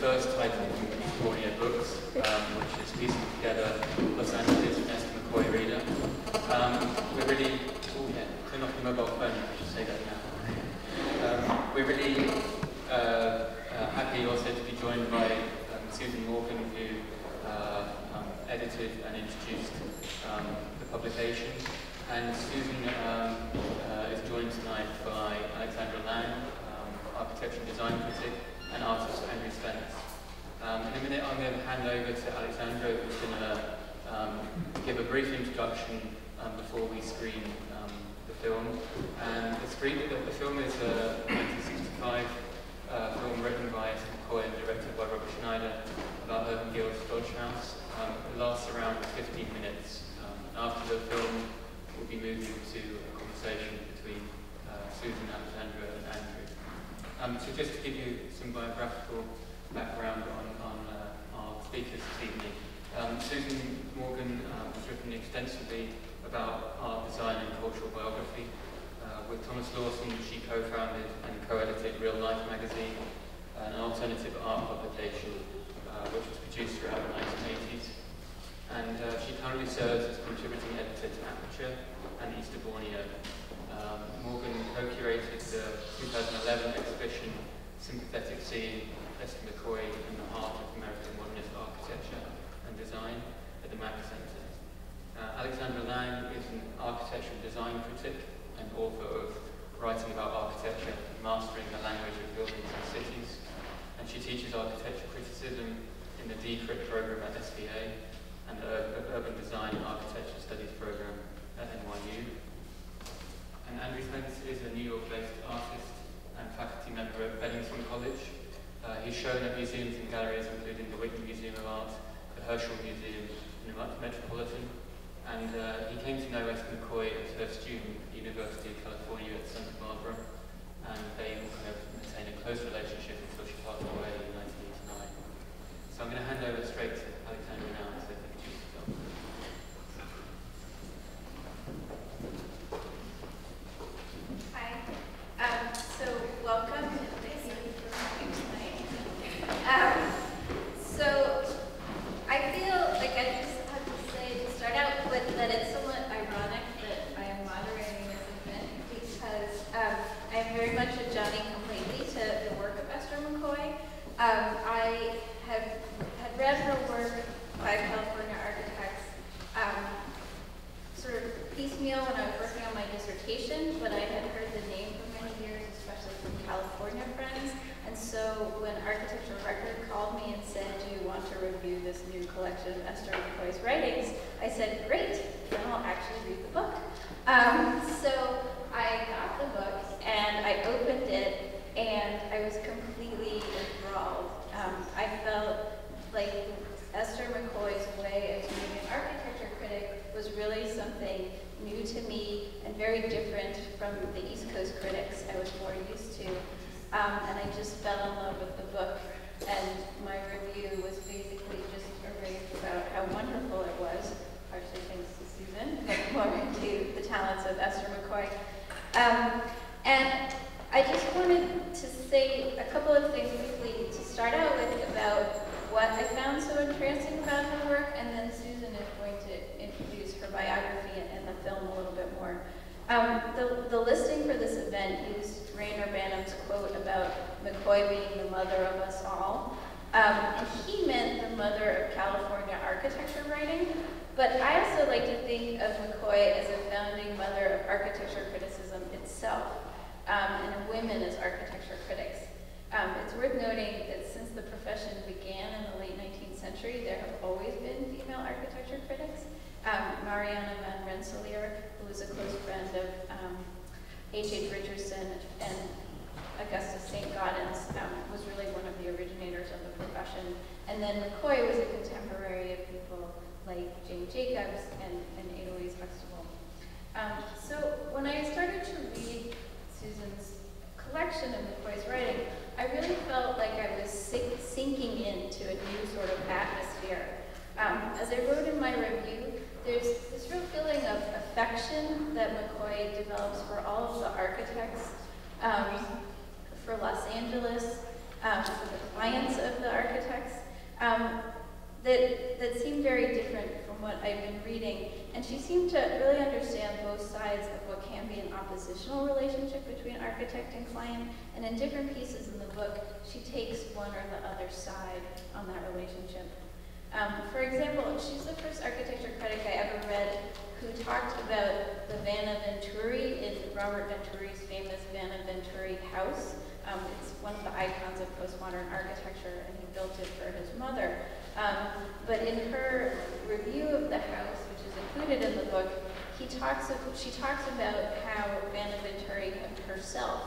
first title from California Books, which is piecing together Los Angeles and Esther McCoy reader. We're really, turn off your mobile phone, I should say that now. We're really happy also to be joined by Susan Morgan, who edited and introduced the publication. And Susan is joined tonight by Alexandra Lang, architecture and design critic, and artist Andrew Spence. In a minute I'm going to hand over to Alexandra, who's going to give a brief introduction before we screen the film. And the film is a 1965 film written by Esther McCoy and directed by Robert Schneider about Urban Gill's Dodge House. It lasts around 15 minutes. After the film, we'll be moving to a conversation between Susan, Alexandra, and Andrew. So just to give you some biographical background on our speakers this evening. Susan Morgan has written extensively about art, design, and cultural biography. With Thomas Lawson, she co-founded and co-edited Real Life magazine, an alternative art publication which was produced throughout the 1980s. And she currently serves as contributing editor to Aperture and Easter Borneo. Morgan co-curated the 2011 exhibition Sympathetic Seeing Esther McCoy in the Heart of American Modernist Architecture and Design at the Mack Center. Alexandra Lang is an architectural design critic and author of Writing About Architecture, Mastering the Language of Buildings and Cities. And she teaches architecture criticism in the DCRIT program at SVA and the Urban Design and Architecture Studies program at NYU. And Andrew Spence is a New York-based artist and faculty member at Bennington College. He's shown at museums and galleries including the Whitney Museum of Art, the Herschel Museum, and the Metropolitan. And he came to know Esther McCoy as her student at the University of California at Santa Barbara, and they kind of maintained a close relationship until she passed away in 1989. So I'm going to hand over straight to Alexandra now to introduce herself. Hi. So welcome. Thank you for coming tonight. So I feel like I just have to say to start out with that it's somewhat ironic that I am moderating this event because I'm very much a Johnny-come-lately to the work of Esther McCoy. I had read her work by California architects sort of piecemeal when I was working on my dissertation, but I had heard the name for many years, especially from California friends. And so when Architecture Record called me and said, do you want to review this new collection of Esther McCoy's writings? I said, great, then I'll actually read the book. So I got the book and I opened it and I was completely enthralled. I felt like Esther McCoy's way of being an architecture critic was really something new to me and very different from the East Coast critics I was more used to. And I just fell in love with the book, and my review was basically just a rave about how wonderful it was, partially thanks to Susan, but more to the talents of Esther McCoy. And I just wanted to say a couple of things quickly to start out with about what I found so entrancing about her work, and then Susan is going to introduce her biography and the film a little bit more. The listing for this event used Rainer Banham's quote about McCoy being the mother of us all. And he meant the mother of California architecture writing, but I also like to think of McCoy as a founding mother of architecture criticism itself, and of women as architecture critics. It's worth noting that since the profession began in the late 19th century, there have always been female architecture critics. Mariana van Rensselaer, who was a close friend of H.H. Richardson and Augustus St. Gaudens, was really one of the originators of the profession. And then McCoy was a contemporary of people like Jane Jacobs and Eloise Huxtable. So when I started to read Susan's collection of McCoy's writing, I really felt like I was sinking into a new sort of atmosphere. As I wrote in my review, there's this real feeling of affection that McCoy develops for all of the architects, for Los Angeles, for the clients of the architects, that seemed very different from what I've been reading. And she seemed to really understand both sides of what can be an oppositional relationship between architect and client. And in different pieces in the book, she takes one or the other side on that relationship. For example, she's the first architecture critic I ever read who talked about the Vanna Venturi in Robert Venturi's famous Vanna Venturi house. It's one of the icons of postmodern architecture, and he built it for his mother. But in her review of the house, which is included in the book, she talks about how Vanna Venturi herself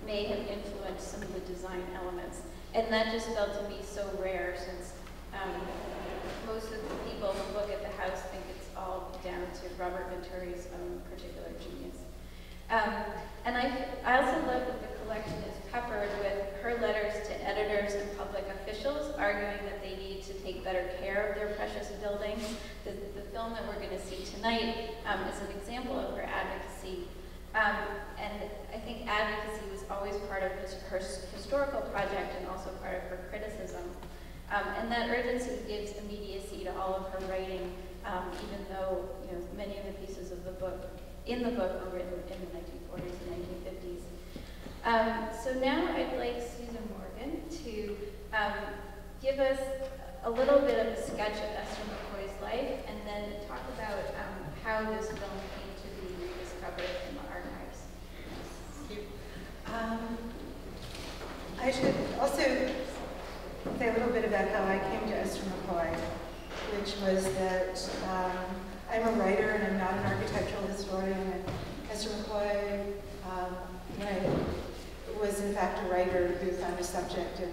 may have influenced some of the design elements. And that just felt to me so rare, since most of the people in the book at the house think it's all down to Robert Venturi's own particular genius. And I also love that the collection is peppered with her letters to editors and public officials arguing that they need to take better care of their precious buildings. The film that we're going to see tonight is an example of her advocacy. And I think advocacy was always part of her historical project and also part of her criticism. And that urgency gives immediacy to all of her writing, even though many of the pieces of the book were written in the 1940s and 1950s. So now I'd like Susan Morgan to give us a little bit of a sketch of Esther McCoy's life, and then talk about how this film came to be rediscovered in the archives. Thank you. I should also say a little bit about how I came to Esther McCoy, which was that I'm a writer and I'm not an architectural historian. And Esther McCoy was in fact a writer who found a subject in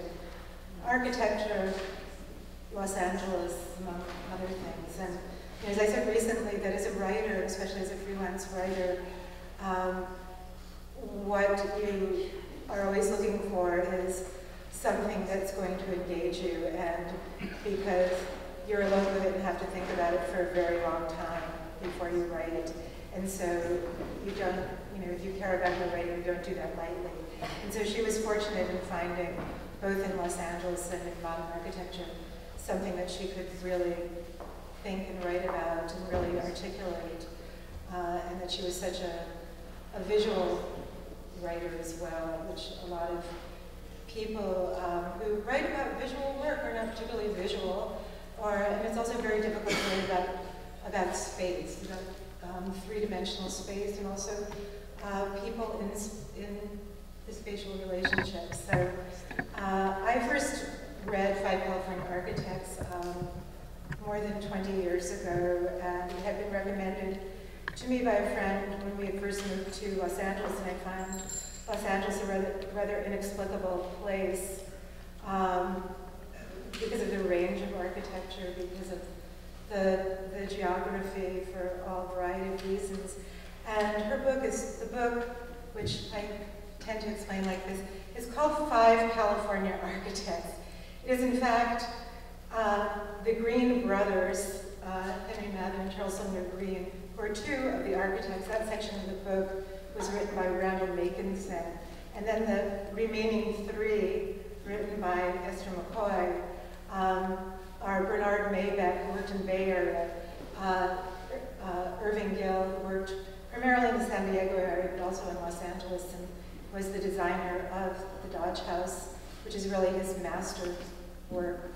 architecture, Los Angeles, among other things. And as I said recently, that as a writer, especially as a freelance writer, what you are always looking for is something that's going to engage you, and because you're alone with it and have to think about it for a very long time before you write it. And so you don't, if you care about your writing, you don't do that lightly. And so she was fortunate in finding, both in Los Angeles and in modern architecture, something that she could really think and write about and really articulate, and that she was such a visual writer as well, which a lot of people who write about visual work are not particularly visual, and it's also very difficult to write about space, about three-dimensional space, and also people in the spatial relationships. So I first read Five California Architects more than 20 years ago, and it had been recommended to me by a friend when we had first moved to Los Angeles, and I found Los Angeles a rather inexplicable place because of the range of architecture, because of the geography, for all variety of reasons. And her book the book, which I tend to explain like this, is called Five California Architects. It is in fact the Green brothers, Henry Mather and Charles Sumner Green, who are two of the architects. That section of the book was written by Randall Makinson. And then the remaining three, written by Esther McCoy, are Bernard Maybeck, who worked in Bay Area, Irving Gill, who worked primarily in the San Diego area, but also in Los Angeles, and was the designer of the Dodge House, which is really his master work,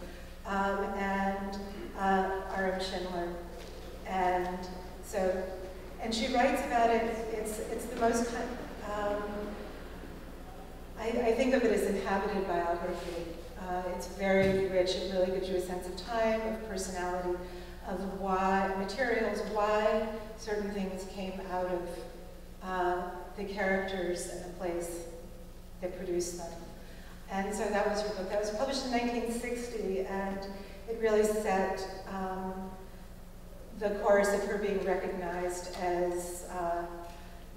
and R.M. Schindler. And she writes about it. It's the most, I think of it as inhabited biography. It's very rich. It really gives you a sense of time, of personality, of materials, why certain things came out of the characters and the place that produced them. And so that was her book. That was published in 1960, and it really set the course of her being recognized as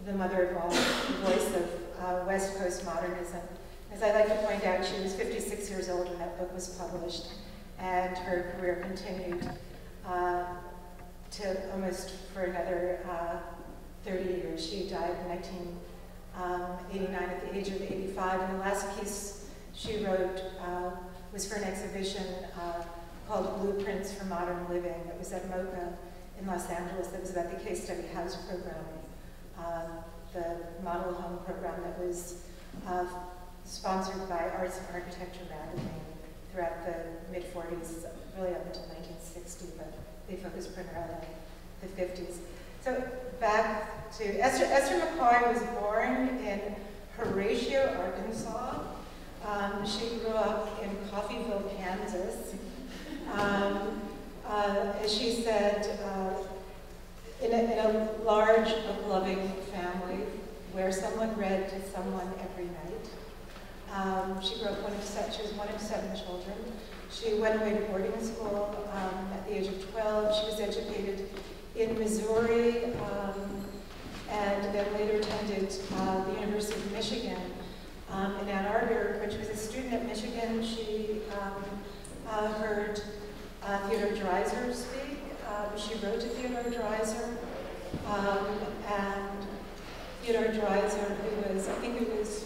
the mother of all, the voice of West Coast modernism. As I like to point out, she was 56 years old when that book was published, and her career continued to almost for another 30 years. She died in 1989 at the age of 85, and the last piece she wrote was for an exhibition called Blueprints for Modern Living. It was at MoCA in Los Angeles. That was about the case study house program, the model home program that was sponsored by Arts and Architecture magazine throughout the mid-40s, really up until 1960, but they focused primarily on the 50s. So back to Esther McCoy was born in Horatio, Arkansas. She grew up in Coffeyville, Kansas. As she said, in a large, loving family where someone read to someone every night. She grew up she was one of 7 children. She went away to boarding school at the age of 12. She was educated in Missouri and then later attended the University of Michigan in Ann Arbor. When she was a student at Michigan, she heard Theodore Dreiser speak. She wrote to Theodore Dreiser, and Theodore Dreiser, who was, I think it was,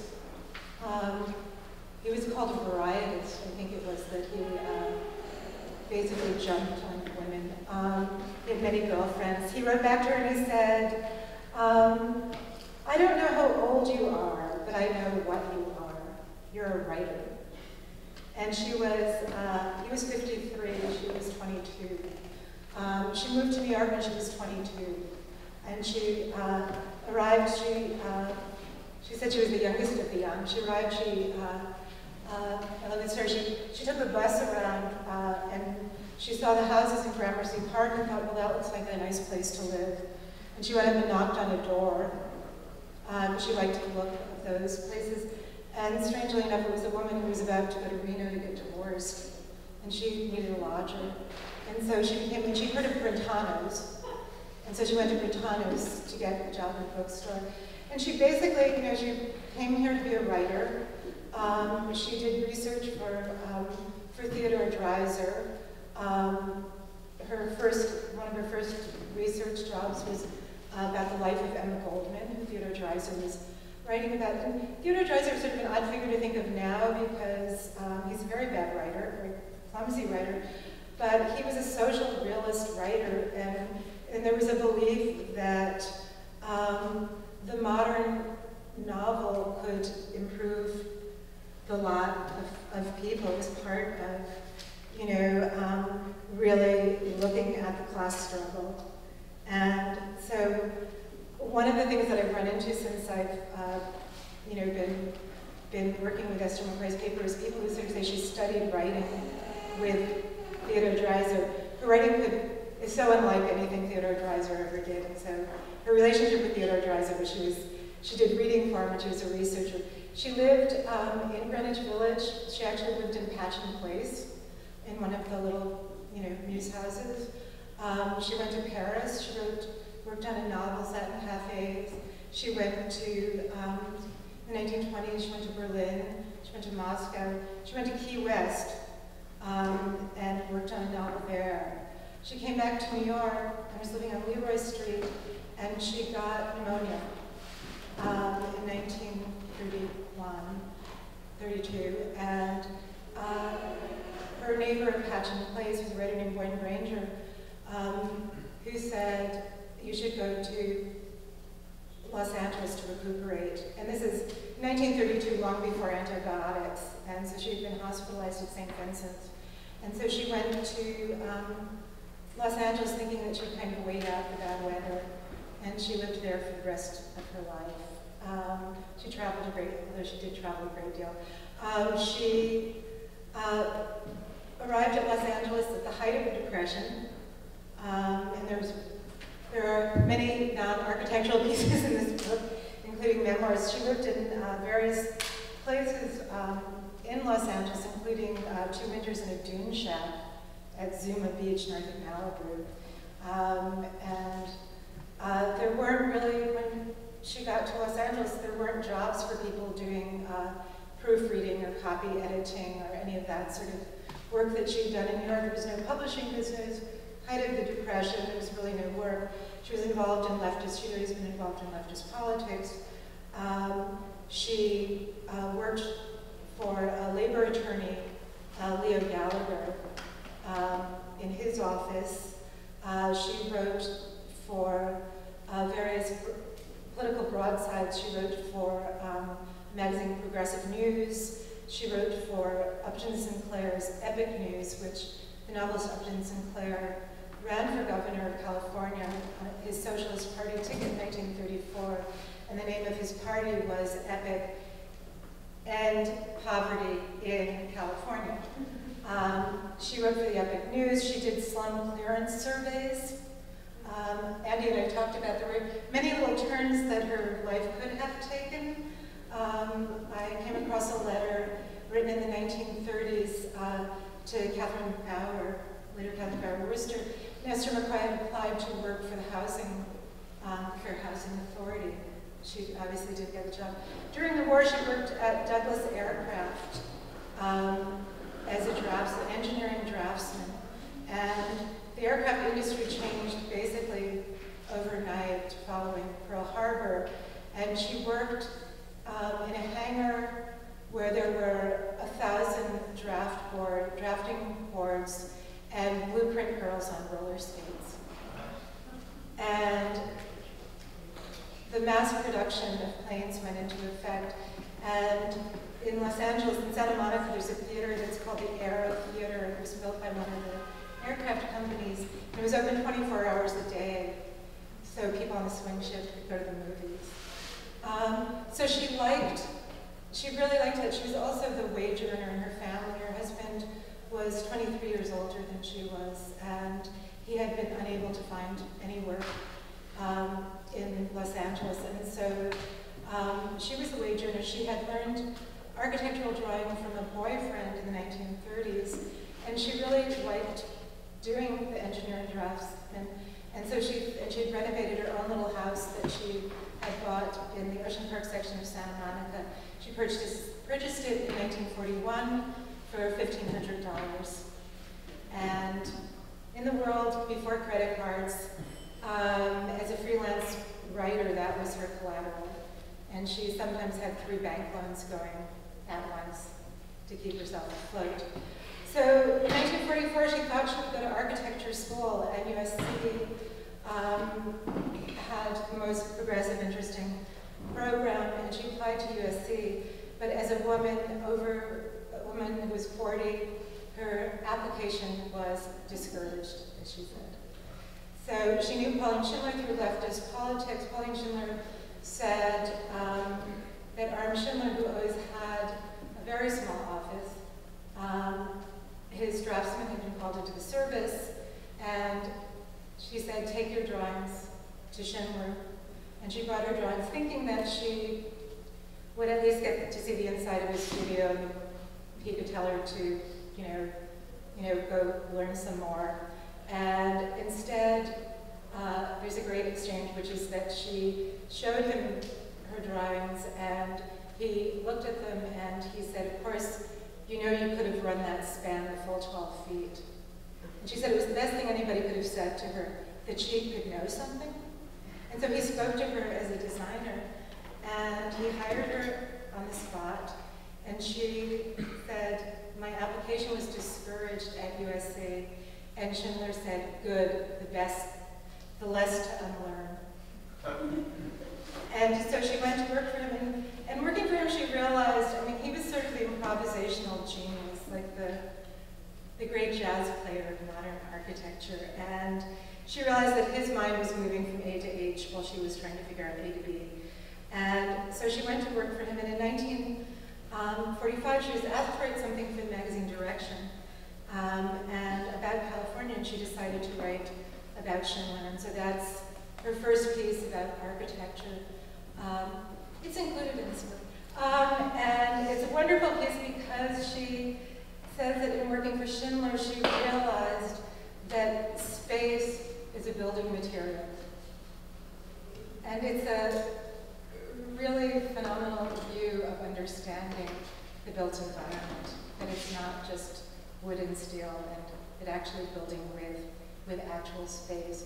he was called a varietist. I think it was that he basically jumped on women. He had many girlfriends. He wrote back to her and he said, I don't know how old you are, but I know what you are. You're a writer. And she was, he was 53, she was 22. She moved to New York when she was 22. And she arrived, she said she was the youngest of the young. She arrived, I love this story, she took the bus around and she saw the houses in Gramercy Park and thought, well, that looks like a nice place to live. And she went up and knocked on a door. She liked the look of those places. And strangely enough, it was a woman who was about to go to Reno to get divorced. And she needed a lodger. And so she heard of Brentano's. And so she went to Brentano's to get a job in a bookstore. And she basically, she came here to be a writer. She did research for Theodore Dreiser. One of her first research jobs was about the life of Emma Goldman, who Theodore Dreiser was writing about. And Theodore Dreiser is sort of an odd figure to think of now because he's a very bad writer, very clumsy writer, but he was a social realist writer, and there was a belief that the modern novel could improve the lot of people. It was part of, really looking at the class struggle. And so one of the things that I've run into since I've, been working with Esther McCoy's paper is people who sort of say she studied writing with Theodore Dreiser. Her writing is so unlike anything Theodore Dreiser ever did. And so her relationship with Theodore Dreiser was she did reading for him when she was a researcher. She lived in Greenwich Village. She actually lived in Patchen Place in one of the little, news houses. She went to Paris. She worked on a novel, sat in cafes. She went to, in the 1920s, she went to Berlin. She went to Moscow. She went to Key West and worked on a novel there. She came back to New York and was living on Leroy Street, and she got pneumonia in 1931, 32, and her neighbor in Patchen Place was a writer named Boyne Granger, who said, you should go to Los Angeles to recuperate. And this is 1932, long before antibiotics, and so she had been hospitalized at St. Vincent's. And so she went to Los Angeles thinking that she would kind of wait out the bad weather, and she lived there for the rest of her life. She traveled although she did travel a great deal. She arrived at Los Angeles at the height of the Depression, and there are many non-architectural pieces in this book, including memoirs. She worked in various places in Los Angeles, including 2 winters in a dune shack at Zuma Beach, north of Malibu. There weren't really, when she got to Los Angeles, there weren't jobs for people doing proofreading or copy editing or any of that sort of work that she'd done in New York. There was no publishing business. Height of the Depression, there was really no work. She was involved in leftist, she'd always been involved in leftist politics. She worked for a labor Leo Gallagher, in his office. She wrote for various political broadsides. She wrote for magazine Progressive News. She wrote for Upton Sinclair's Epic News, which the novelist Upton Sinclair ran for governor of California on his Socialist Party ticket in 1934, and the name of his party was Epic End Poverty in California. She wrote for the Epic News. She did slum clearance surveys. Andy and I talked about there were many little turns that her life could have taken. I came across a letter written in the 1930s to Catherine Bauer, later Catherine Bauer Worcester. Esther McCoy had applied to work for the Fair Housing Authority. She obviously did get the job. During the war, she worked at Douglas Aircraft as an engineering draftsman. And the aircraft industry changed basically overnight following Pearl Harbor. And she worked in a hangar where there were 1,000 drafting boards and blueprint girls on roller skates. And the mass production of planes went into effect. And in Los Angeles, in Santa Monica, there's a theater that's called the Aero Theater. It was built by one of the aircraft companies. It was open 24 hours a day, so people on the swing shift could go to the movies. So she really liked it. She was also the wage earner in her family. Her husband was 23 years older than she was, and he had been unable to find any work in Los Angeles. And so she was the wage earner. She had learned architectural drawing from a boyfriend in the 1930s, and she really liked doing the engineering draftsman. And so she had renovated her own little house that she had bought in the Ocean Park section of Santa Monica. She purchased it in 1941 for $1,500. And in the world before credit cards, as a freelance writer, that was her collateral. And she sometimes had 3 bank loans going at once to keep herself afloat. So in 1944, she thought she would go to architecture school, and USC had the most progressive, interesting program, and she applied to USC. But as a woman who was 40, her application was discouraged, as she said. So she knew Pauline Schindler through leftist politics. Pauline Schindler said that Arm Schindler, who always had a very small office, his draftsman had been called into the service, and she said, take your drawings to Schindler. And she brought her drawings thinking that she would at least get to see the inside of his studio, and he could tell her to, go learn some more. And instead, there's a great exchange, which is that she showed him her drawings, and he looked at them, and he said, of course, you could have run that span the full 12 feet. And she said it was the best thing anybody could have said to her, that she could know something. And so he spoke to her as a designer, and he hired her on the spot, and she said, my application was discouraged at USC, and Schindler said, good, the less to unlearn. And so she went to work for him, and working for him, she realized, he was sort of the improvisational genius, like the great jazz player of modern architecture. And she realized that his mind was moving from A to H while she was trying to figure out A to B. And so she went to work for him, and in 1945, she was asked to write something for the magazine Direction, and about California, and she decided to write about Schindler. And so that's her first piece about architecture. It's included in this book. And it's a wonderful piece because she says that in working for Schindler, she realized that space is a building material. And it's a really phenomenal view of understanding the built environment, that it's not just wood and steel, and it actually building with actual space.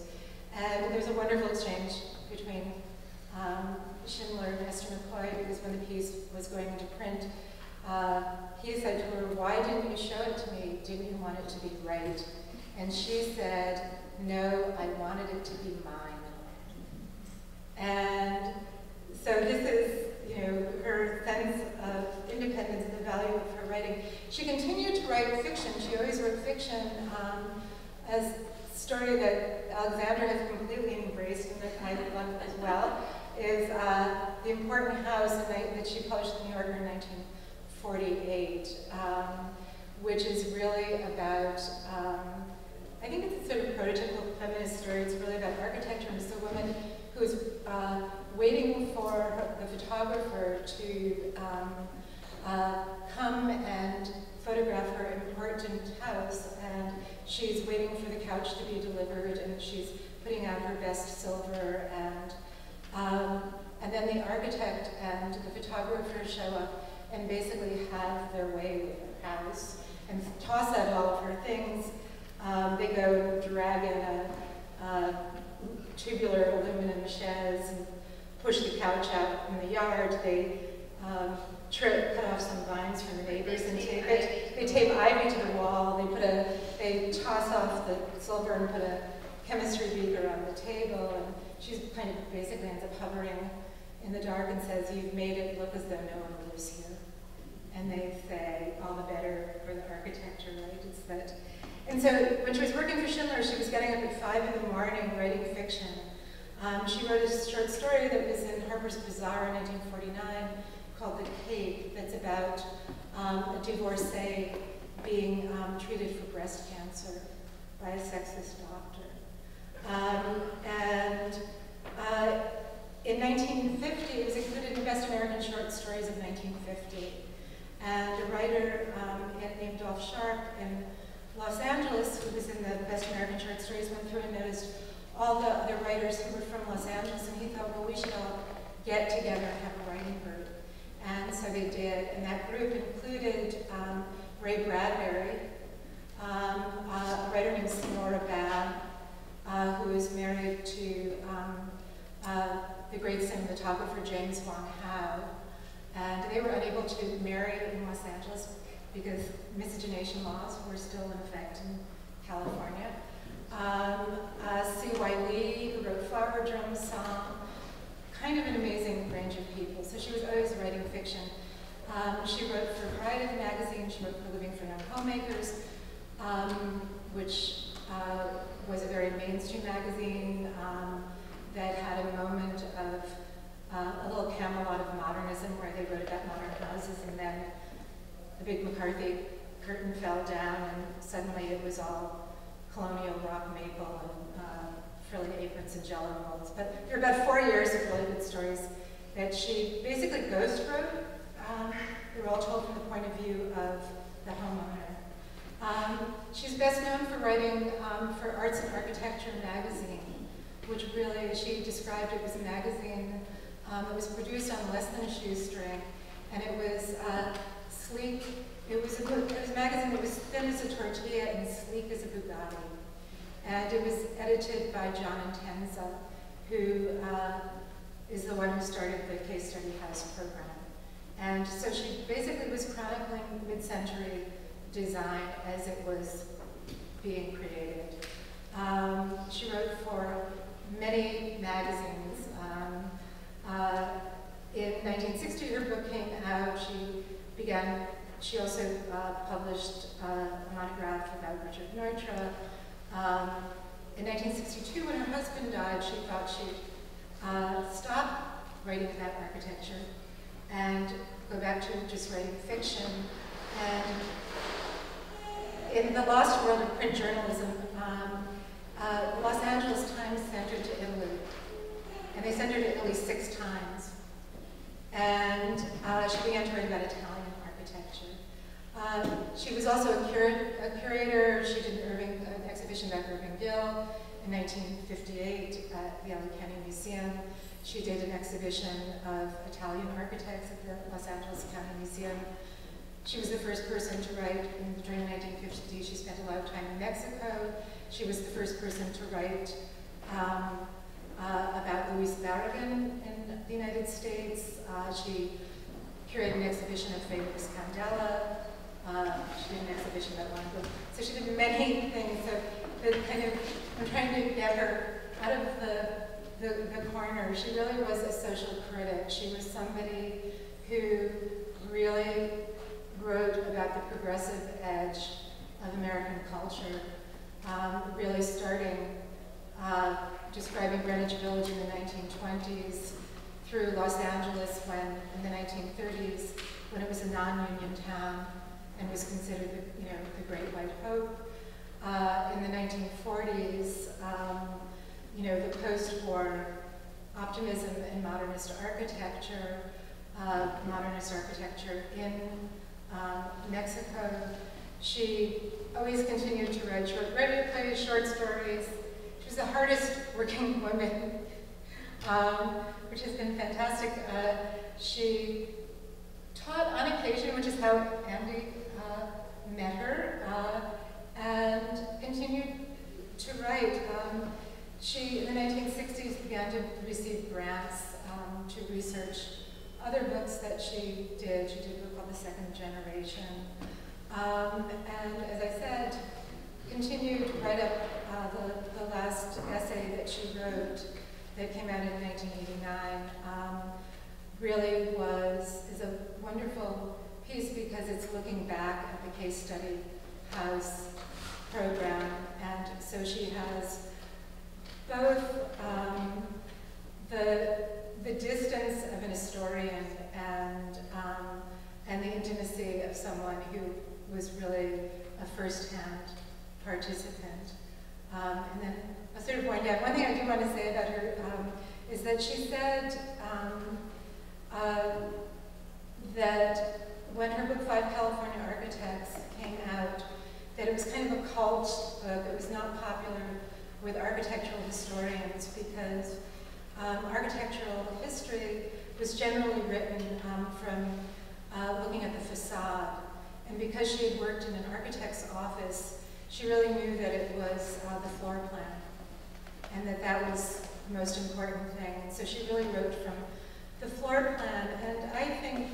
And there's a wonderful exchange between Schindler and Esther McCoy, because when the piece was going into print, he said to her, "Why didn't you show it to me? Didn't you want it to be right?" And she said, "No, I wanted it to be mine." And so this is, her sense of independence and the value of her writing. She continued to write fiction. She always wrote fiction. As a story that Alexandra has completely embraced and that I love as well is The Important House that she published in the New Yorker in 1948, which is really about, I think it's a sort of prototypical feminist story. It's really about architecture, and it's a woman who's waiting for the photographer to come and photograph her important house, and she's waiting for the couch to be delivered, and she's putting out her best silver, and then the architect and the photographer show up and basically have their way with her house and toss out all of her things. They go and drag in a tubular aluminum chaise and push the couch out in the yard. They cut off some vines from the neighbors and they tape ivy to the wall. They toss off the silver and put a chemistry beaker on the table, and she kind of basically ends up hovering in the dark and says, "You've made it look as though no one lives here." And they say, "All the better for the architecture," right? It's that. And so when she was working for Schindler, she was getting up at 5 in the morning writing fiction. She wrote a short story that was in Harper's Bazaar in 1949 called The Cake, that's about a divorcee being treated for breast cancer by a sexist doctor. In 1950, it was included in the Best American Short Stories of 1950. And a writer named Dolph Sharp in Los Angeles, who was in the Best American Short Stories, went through and noticed all the other writers who were from Los Angeles, and he thought, well, we should all get together and have a writing group. And so they did, and that group included Ray Bradbury, a writer named Sonora Babb, who was married to the great cinematographer James Wong Howe. And they were unable to marry in Los Angeles because miscegenation laws were still in effect in California. C.Y. Lee, who wrote Flower Drum Song, kind of an amazing range of people. So she was always writing fiction. She wrote for Pride magazine, she wrote for Living for Young Homemakers, which was a very mainstream magazine that had a moment of a little Camelot of modernism where they wrote about modern houses, and then the big McCarthy curtain fell down and suddenly it was all colonial rock maple and frilly aprons and jello molds. But there were about 4 years of really good stories that she basically ghost wrote. They were all told from the point of view of the homeowner. She's best known for writing for Arts and Architecture magazine, which really, she described it as a magazine. It was produced on less than a shoestring, and it was sleek. It was a magazine that was thin as a tortilla and sleek as a Bugatti. And it was edited by John Intenza, who is the one who started the Case Study House program. And so she basically was chronicling mid-century design as it was being created. She wrote for many magazines. In 1960, her book came out. She also published a monograph about Richard Neutra. In 1962, when her husband died, she thought she'd stop writing about architecture and go back to just writing fiction. And in the lost world of print journalism, the Los Angeles Times sent her to Italy. And they sent her to Italy 6 times. And she began to write about Italian architecture. She was also a curator. She did an exhibition about Irving Gill in 1958 at the Allegheny Museum. She did an exhibition of Italian architects at the Los Angeles County Museum. She was the first person to write during the 1950s. She spent a lot of time in Mexico. She was the first person to write about Louis Barragan in the United States. She curated an exhibition of Faber's Candela. She did an exhibition at London. So she did many things. So I'm trying to get her out of the corner. She really was a social critic. She was somebody who really wrote about the progressive edge of American culture, really starting describing Greenwich Village in the 1920s through Los Angeles in the 1930s, when it was a non-union town and was considered the Great White Hope. In the 1940s, the post-war optimism in modernist architecture in Mexico. She always continued to write short radio plays, short stories. She was the hardest working woman, which has been fantastic. She taught on occasion, which is how Andy met her, and continued to write. She, in the 1960s, began to receive grants to research other books that she did. She did a book called The Second Generation. And as I said, continued right up the last essay that she wrote that came out in 1989 really is a wonderful piece because it's looking back at the Case Study House program. And so she has both the distance of an historian and the intimacy of someone who was really a first-hand participant. And then I'll sort of wind down. One thing I do want to say about her is that she said that when her book, 5 California Architects, came out, that it was kind of a cult book. It was not popular with architectural historians because architectural history was generally written from looking at the facade. And because she had worked in an architect's office, she really knew that it was the floor plan and that was the most important thing. And so she really wrote from the floor plan. And I think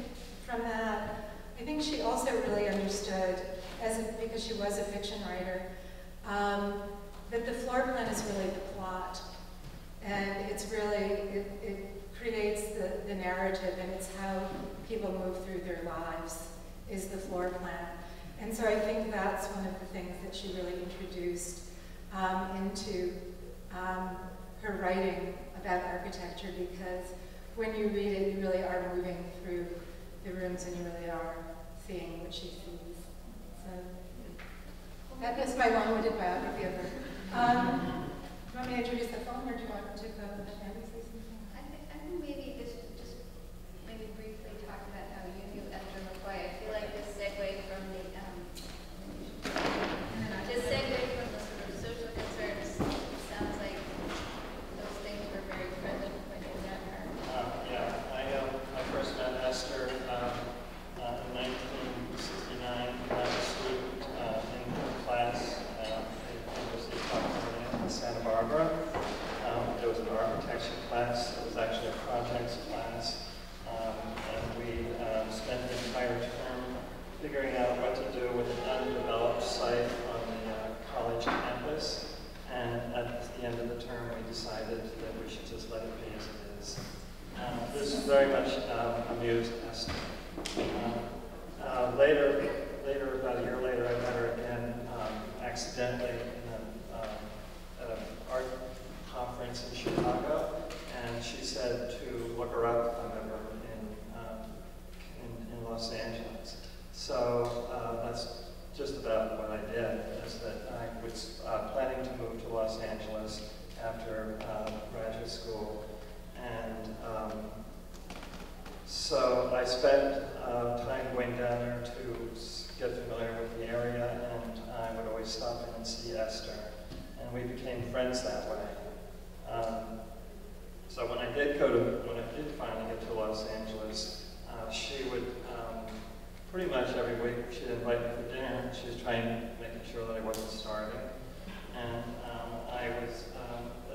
from that, I think she also really understood, because she was a fiction writer, that the floor plan is really the plot. And it's really, it creates the narrative, and it's how people move through their lives, is the floor plan. And so I think that's one of the things that she really introduced into her writing about architecture, because when you read it, you really are moving through the rooms and you really are seeing what she sees. So that is my long-winded biography of her. Do you want me to introduce the phone, or do you want to go to Andy say something? I think maybe just maybe briefly talk about how you knew Esther McCoy. I feel like this segue from the sort of social concerns sounds like those things were very present when you met her. I first met Esther in 1969 when I was a student in class at the University of California in Santa Barbara. It was an architecture class. It was actually a projects class. And we spent the entire term figuring out what to do with an undeveloped site on the college campus. And at the end of the term, we decided that we should just let it be as it is. This very much amused Esther. Later, about a year later, I met her again accidentally at an art conference in Chicago, and she said to look her up if I'm ever in Los Angeles. So that's just about what I did, is that I was planning to move to Los Angeles after graduate school. And so I spent time going down there to get familiar with the area, and I would always stop in and see Esther. And we became friends that way. So when I did finally get to Los Angeles, she would pretty much every week she'd invite me for dinner. She was making sure that I wasn't starving. And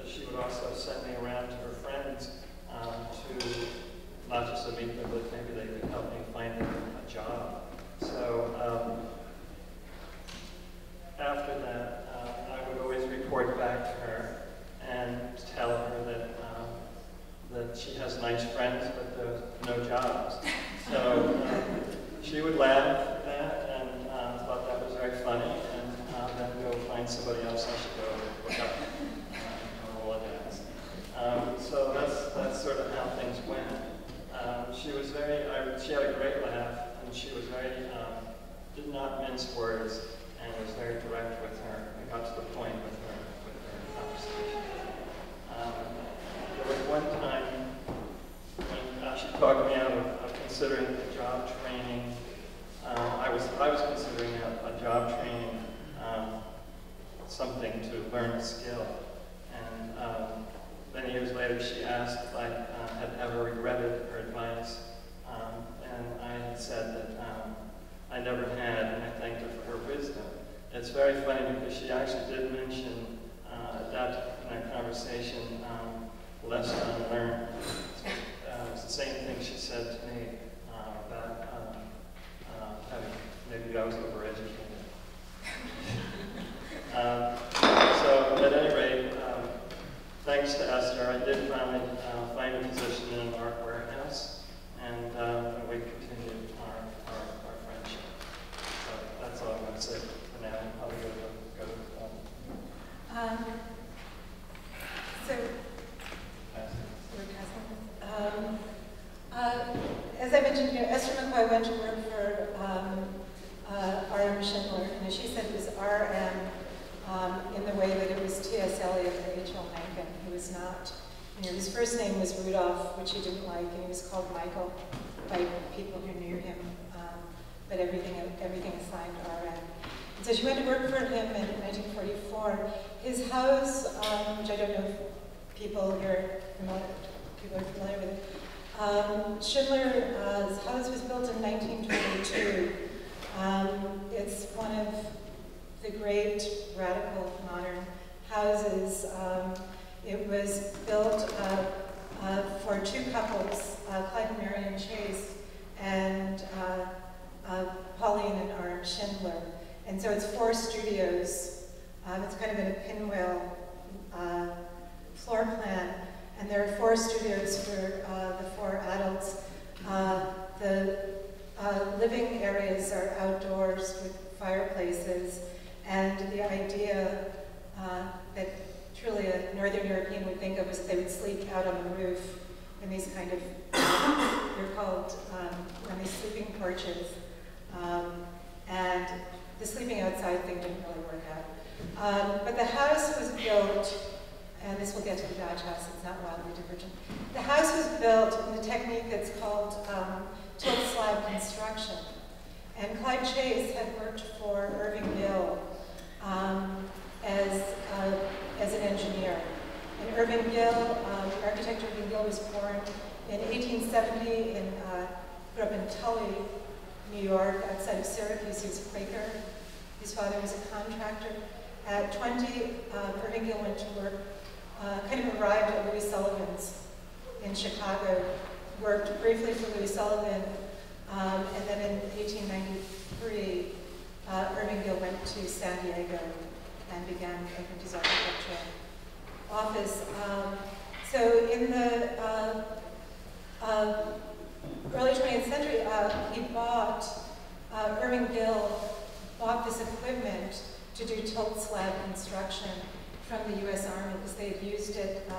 she would also send me around to her friends to not just to meet them, but maybe they could help me find them a job. So after that, I would always report back to her and tell her that she has nice friends, but there's no jobs. So she would laugh at that and thought that was very funny, and then go find somebody else I should go look up on Rolodex. So that's sort of how things went. She was she had a great laugh, and she was very, did not mince words, and was very direct with her. I got to the point with her conversation. There was one time when she talked me out of considering a job training. I was considering a job training something to learn a skill, and many years later she asked if I had ever regretted her advice, and I had said that I never had, and I thanked her for her wisdom. It's very funny because she actually did mention in that conversation, lesson unlearned. It was the same thing she said to me about maybe I was overeducated. So at any rate, thanks to Esther, I did finally find a position in an art warehouse, and we continued our friendship. So that's all I'm going to say for now. I'll go to as I mentioned, Esther McCoy went to work for R.M. Schindler, and as she said, it was R.M. In the way that it was T.S. Eliot or H.L. Mencken. He was not, his first name was Rudolph, which he didn't like, and he was called Michael by people who knew him, but everything assigned R.M. And so she went to work for him in 1944. His house, which I don't know if people here are familiar with it, Schindler's house was built in 1922. It's one of the great radical modern houses. It was built for two couples, Clyde and Marion Chase, and Pauline and R.M. Schindler. And so it's 4 studios. It's kind of in a pinwheel floor plan. And there are 4 studios for the 4 adults. The living areas are outdoors with fireplaces, and the idea that truly a Northern European would think of is they would sleep out on the roof in these kind of, they're called, on these sleeping porches. And the sleeping outside thing didn't really work out. But the house was built, and this will get to the Dodge house, it's not wildly divergent. The house was built in the technique that's called tilt slab construction. And Clyde Chase had worked for Irving Gill as an engineer. And Irving Gill, architect Irving Gill, was born in 1870 grew up in Tully, New York, outside of Syracuse. He was a Quaker. His father was a contractor. At 20, Irving Gill went to work, kind of arrived at Louis Sullivan's in Chicago, worked briefly for Louis Sullivan, and then in 1893, Irving Gill went to San Diego and began opened his architecture office. So in the early 20th century, Irving Gill bought this equipment to do tilt slab construction from the U.S. Army because they had used it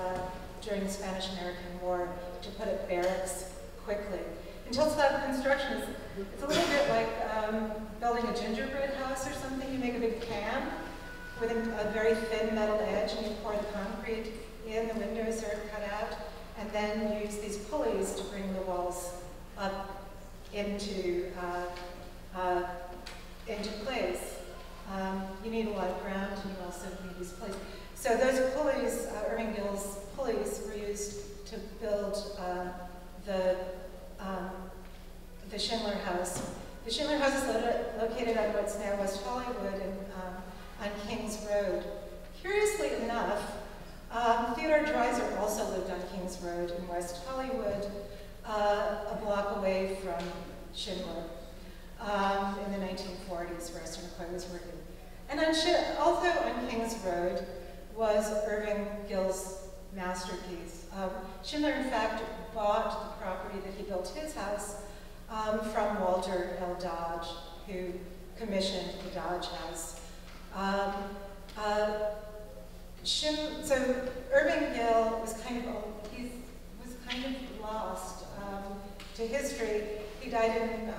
during the Spanish-American War to put up barracks quickly. And tilt slab construction it's a little bit like building a gingerbread house or something. You make a big can with a very thin metal edge, and you pour the concrete in, the windows are cut out, and then you use these pulleys to bring the walls up into place. You need a lot of ground, and you also need these pulleys. So those pulleys, Irving Gill's pulleys, were used to build the Schindler House. The Schindler House is located on what's now West Hollywood and on Kings Road. Curiously enough, Theodore Dreiser also lived on Kings Road in West Hollywood. a block away from Schindler in the 1940s, where Esther McCoy was working. And also on Kings Road was Irving Gill's masterpiece. Schindler, in fact, bought the property that he built his house from Walter L. Dodge, who commissioned the Dodge House. So Irving Gill was kind of lost to history. He died in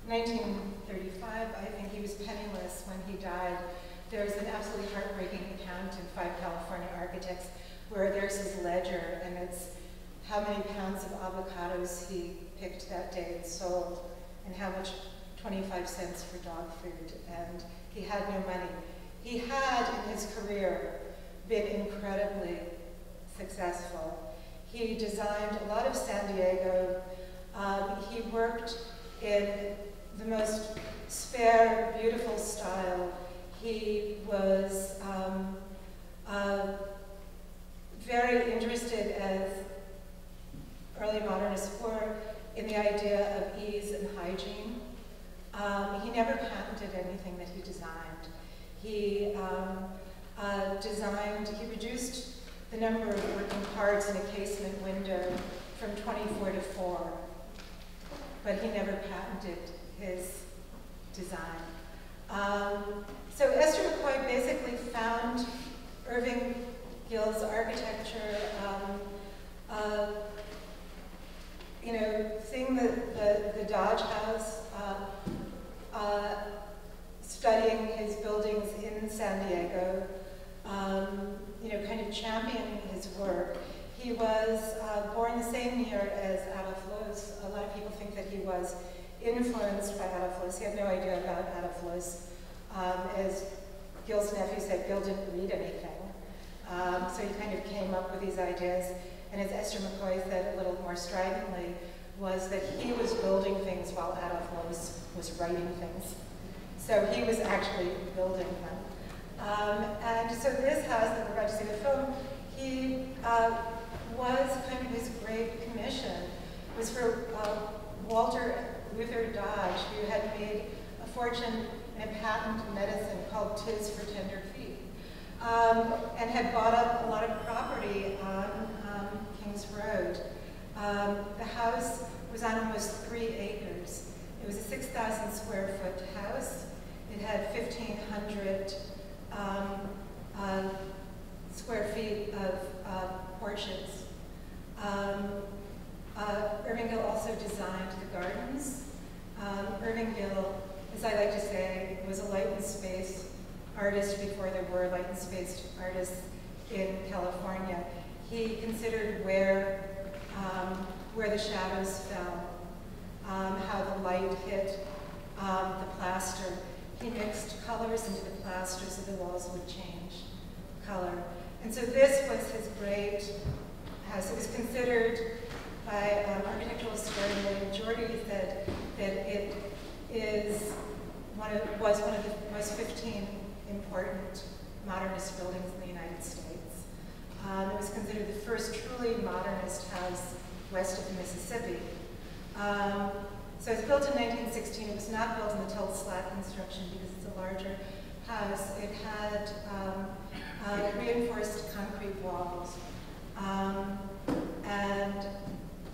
1935. I think he was penniless when he died. There's an absolutely heartbreaking account in 5 California Architects where there's his ledger, and it's how many pounds of avocados he picked that day and sold, and how much, 25 cents for dog food, and he had no money. He had, in his career, been incredibly successful. He designed a lot of San Diego. He worked in the most spare, beautiful style. He was very interested, as early modernists were, in the idea of ease and hygiene. He never patented anything that he designed. He reduced the number of working parts in a casement window from 24 to 4, but he never patented his design. So Esther McCoy basically found Irving Gill's architecture, seeing the Dodge House, studying his buildings in San Diego, kind of championing his work. He was born the same year as Adolf Loos. A lot of people think that he was influenced by Adolf Loos. He had no idea about Adolf Loos. As Gill's nephew said, Gill didn't read anything. So he kind of came up with these ideas. And as Esther McCoy said a little more stridently, was that he was building things while Adolf Loos was writing things. So he was actually building them. And so this house that we're about to see the film, he was kind of his great commission. It was for Walter Luther Dodge, who had made a fortune in a patent medicine called Tis for Tender Feet, and had bought up a lot of property on Kings Road. The house was on almost 3 acres. It was a 6,000 square foot house. It had 1,500 square feet of porches. Irving Gill also designed the gardens. Irving Gill, as I like to say, was a light and space artist before there were light and space artists in California. He considered where the shadows fell, how the light hit the plaster. He mixed colors into the plaster so the walls would change color. And so this was his great house. It was considered by architectural historian William Jordy said that it was one of the most 15 important modernist buildings in the United States. It was considered the first truly modernist house west of the Mississippi. So it was built in 1916. It was not built in the tilt slat construction because it's a larger house. It had reinforced concrete walls and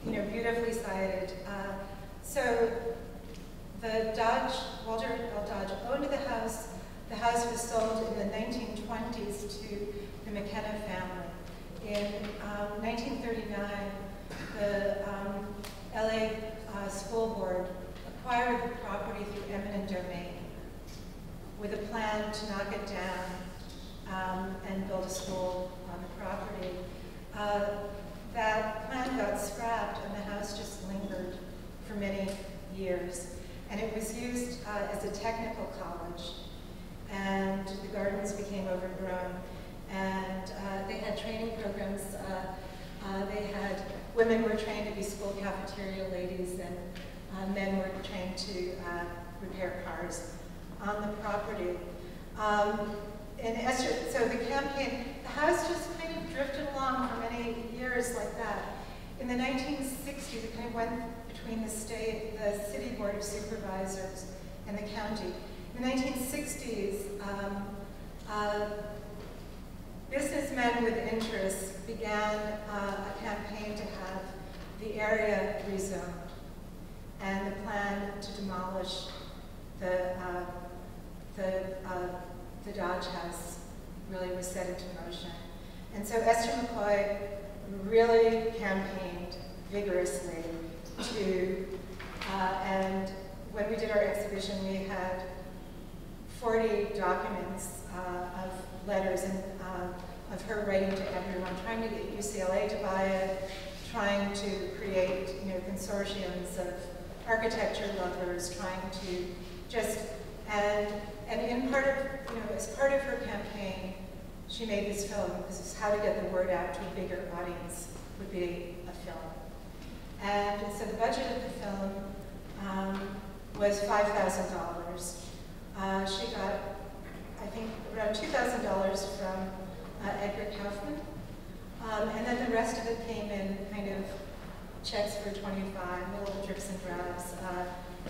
beautifully sided. So the Walter L. Dodge owned the house. The house was sold in the 1920s to the McKenna family. In 1939, the LA School Board acquired the property through eminent domain with a plan to knock it down and build a school on the property. That plan got scrapped and the house just lingered for many years. And it was used as a technical college. And the gardens became overgrown. And they had training programs. Women were trained to be school cafeteria ladies, and men were trained to repair cars on the property. So the campaign, the house just kind of drifted along for many years like that. In the 1960s, it kind of went between the City Board of Supervisors and the county. In the 1960s, businessmen with interests began a campaign to have the area rezoned, and the plan to demolish the Dodge House really was set into motion. And so Esther McCoy really campaigned vigorously to, and when we did our exhibition, we had 40 documents of letters and of her writing to everyone, trying to get UCLA to buy it, trying to create, consortiums of architecture lovers, trying to just, and in part of, as part of her campaign, she made this film. This is how to get the word out to a bigger audience, would be a film. And so the budget of the film was $5,000. She got, I think, around $2,000 from Edgar Kaufman. And then the rest of it came in kind of checks for 25, little drips and drabs.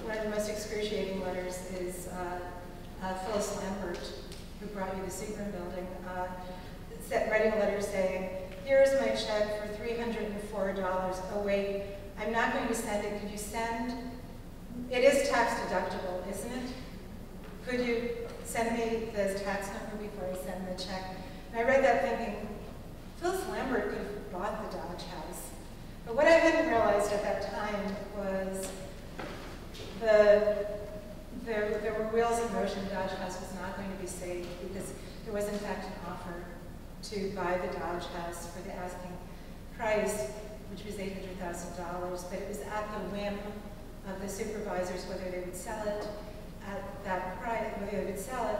One of the most excruciating letters is Phyllis Lambert, who brought you the Seagram building, writing a letter saying, "Here's my check for $304. Oh wait, I'm not going to send it. Could you send? It is tax deductible, isn't it? Could you send me the tax number before I send the check?" And I read that thinking, Phyllis Lambert could have bought the Dodge House. But what I hadn't realized at that time was there were wheels in motion. The Dodge House was not going to be saved because there was in fact an offer to buy the Dodge House for the asking price, which was $800,000, but it was at the whim of the supervisors whether they would sell it at that price, whether they would sell it.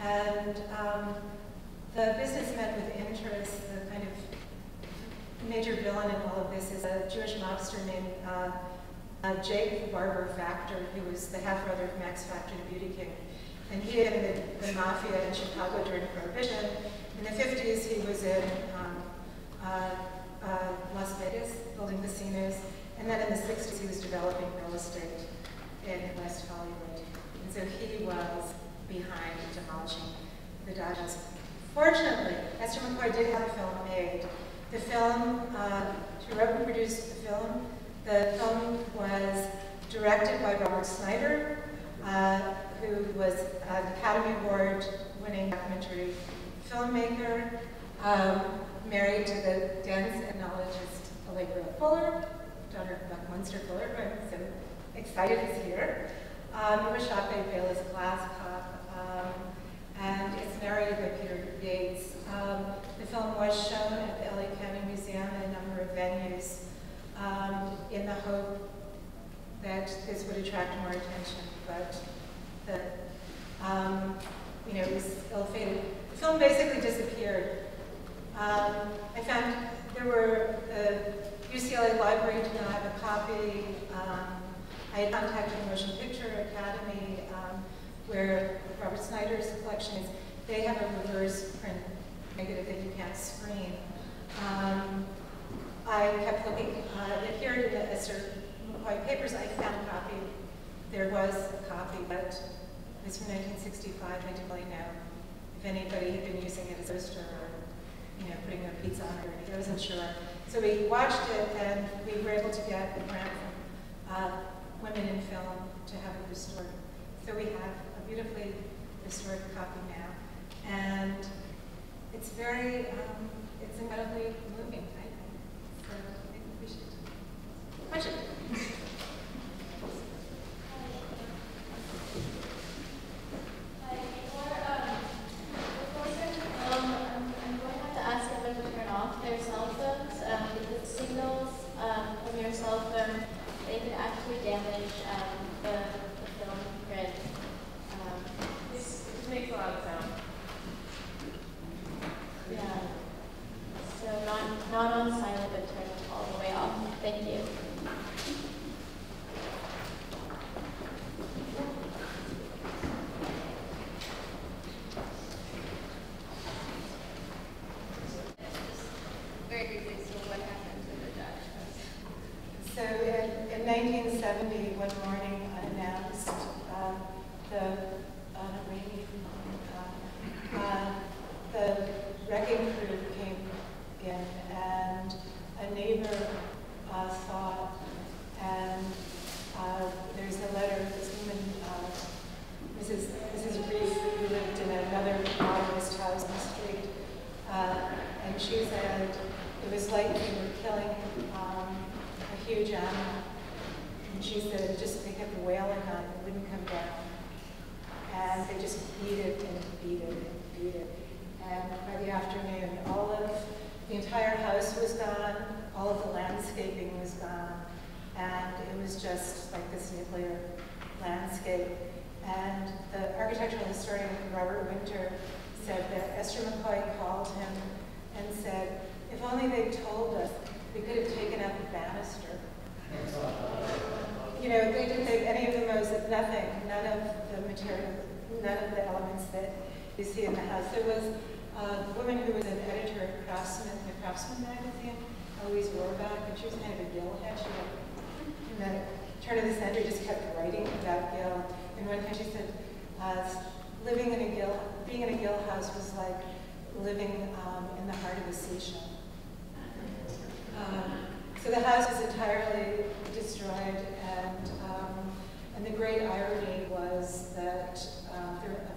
And the businessmen with interest, the kind of major villain in all of this is a Jewish mobster named Jake Barber Factor, who was the half-brother of Max Factor, the Beauty King. And he had been in the mafia in Chicago during Prohibition. In the 50s, he was in Las Vegas, building casinos. And then in the 60s, he was developing real estate in West Hollywood. And so he was behind demolishing the Dodge House. Fortunately, Esther McCoy did have a film made. The film, she wrote and produced the film. The film was directed by Robert Snyder, who was an Academy Award-winning documentary filmmaker, married to the dance ethnologist Allegra Fuller, daughter of Buck Munster Fuller, who I'm so excited is here. It was shot by Bayless Glasscock, and it's narrated by Peter Yates. The film was shown at the LA County Museum and a number of venues in the hope that this would attract more attention, but it was ill-fated. The film basically disappeared. I found there were, the UCLA library did not have a copy. I had contacted the Motion Picture Academy, where Robert Snyder's collection is. They have a reverse print negative that you can't screen. I kept looking. It appeared in the Esther McCoy papers. I found a copy. There was a copy, but it was from 1965. I didn't really know if anybody had been using it as a poster or, putting their pizza on it or anything. I wasn't sure. So we watched it, and we were able to get a grant from Women in Film to have it restored. So we have a beautifully restored copy now, and it's very, it's incredibly moving, I think. So I think we should watch it. I'm going to have to ask everyone to turn off their cell phones because signals from your cell phone, they could actually damage the film grid. This makes a lot of sound. Yeah. So not on silent, but turn all the way off. Thank you. she said they kept wailing on it, it wouldn't come down. And they just beat it and beat it and beat it. And by the afternoon, the entire house was gone, all of the landscaping was gone, and it was just like this nuclear landscape. And the architectural historian, Robert Winter, said that Esther McCoy called him and said, if only they'd told us, we could have taken out the banister. You know, they didn't think any of them was nothing, none of the material, none of the elements that you see in the house. There was a woman who was an editor at the Craftsman magazine, Eloise Rohrbach, and she was kind of a Gill-head. She had, in the turn of the century, just kept writing about Gill. And one time she said, being in a Gill house was like living in the heart of a seashell. So the house was entirely destroyed, and the great irony was that,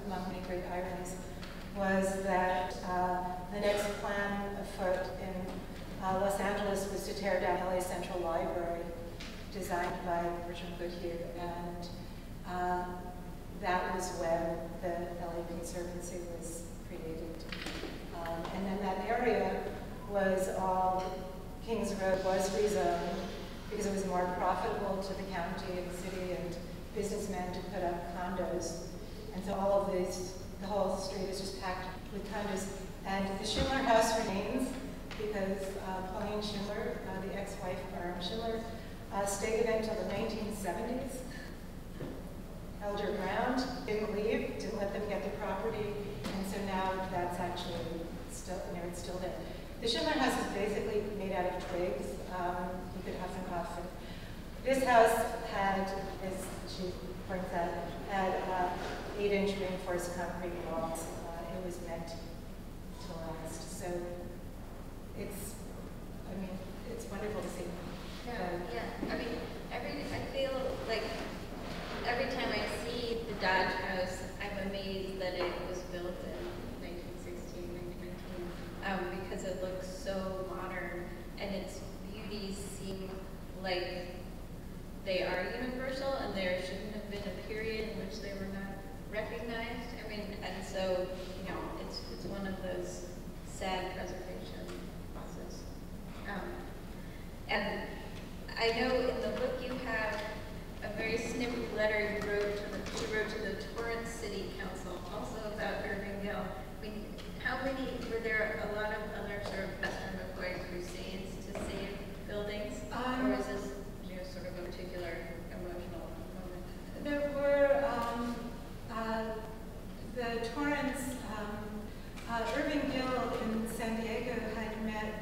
among many great ironies, was that the next plan afoot in Los Angeles was to tear down LA Central Library, designed by Bertram Goodhue, and that was when the LA Conservancy was created. And then that area was all, Kings Road was rezoned because it was more profitable to the county and the city and businessmen to put up condos. And so all of this, the whole street is just packed with condos. And the Schindler house remains because Pauline Schindler, the ex-wife of Aram Schindler, stayed in it until the 1970s. Elder Brown didn't leave, didn't let them get the property, and so now that's actually still, it's still there. The Schindler house is basically made out of twigs. You could huff and puff. And this house had, as she points out, had 8-inch reinforced concrete walls. It was meant to last. So it's wonderful to see. Yeah. I mean, I feel like every time I see the Dodge house, I'm amazed that it was built in 1916, 1919, because it looks so modern, and its beauties seem like they are universal, and there shouldn't have been a period in which they were not recognized. I mean, and so, it's one of those sad preservation processes. And I know in the book you have a very snippy letter she wrote to the Torrance City Council, also about Irving Gill. I mean, were there a lot of other sort of Esther McCoy crusades to save buildings? Or was this sort of a particular emotional moment? There were, the Torrance, Irving Gill in San Diego had met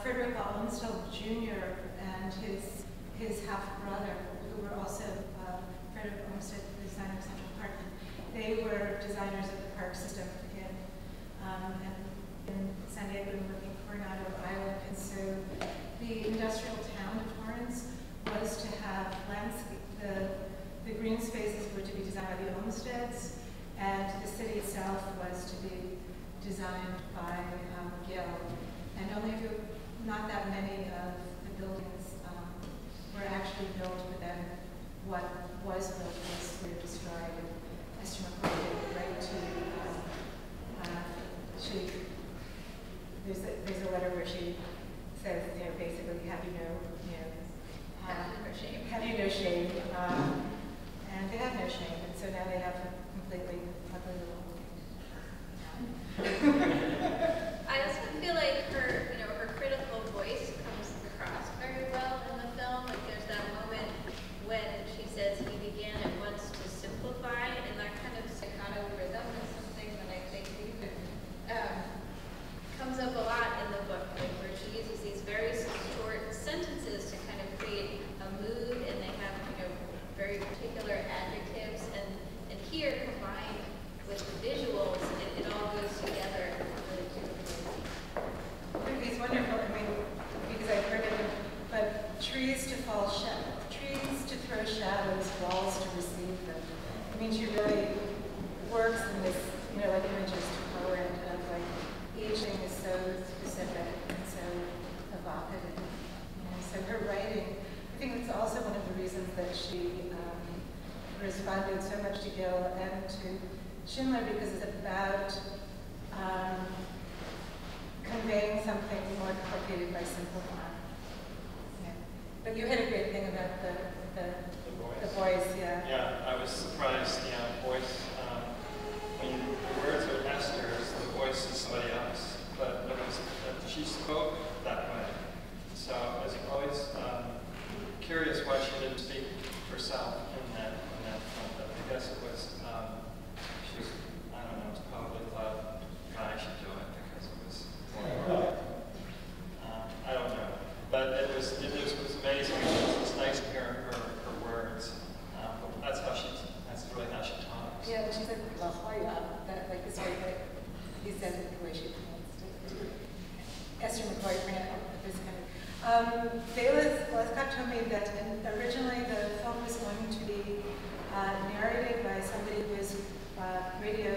Frederick Olmsted Jr. and his half-brother, who were also Frederick Olmsted, the designer of Central Park. They were designers of the park system in San Diego and working Coronado Island. And so the industrial town of Torrance was to have landscape, the green spaces were to be designed by the Olmsteds, and the city itself was to be designed by Gill. And not that many of the buildings were actually built, but then what was built was sort of destroyed. And Esther McCoy did write to, there's a letter where she says, basically, have you no shame? And they have no shame, and so now they have a completely ugly little. I also feel like her critical voice comes across very well in the film. Like there's that moment when she says he began at once to simplify, and that kind of staccato rhythm is something that I think comes up a lot in the book, like where she uses these very short sentences to kind of create a mood, and they have very particular adjectives, and here combined with the visuals, it all goes together really beautifully. It's wonderful, because I've heard of it, but trees to throw shadows, walls to receive them. She really works in this, like images torrent of like each thing is so specific and so evocative. So her writing, I think it's also one of the reasons that she responded so much to Gil and to Schindler, because it's about conveying something more complicated by simplifying. Yeah. But you had a great thing about the voice, yeah. Yeah, I was surprised, voice, when the words are Esther's, the voice is somebody else. But she spoke that way. So I was always curious why she didn't speak herself in that film. But I guess it was, she was, I don't know, it was probably thought a guy should do it because it was more, I don't know. But it was amazing. It's nice to hear her words. But that's really how she talks. Yeah, she said McCoy, that like this way that he said it the way she pronounced it. Esther McCoy pronounced this kind of. Bela Scott told me that originally the film was going to be narrated by somebody who was a radio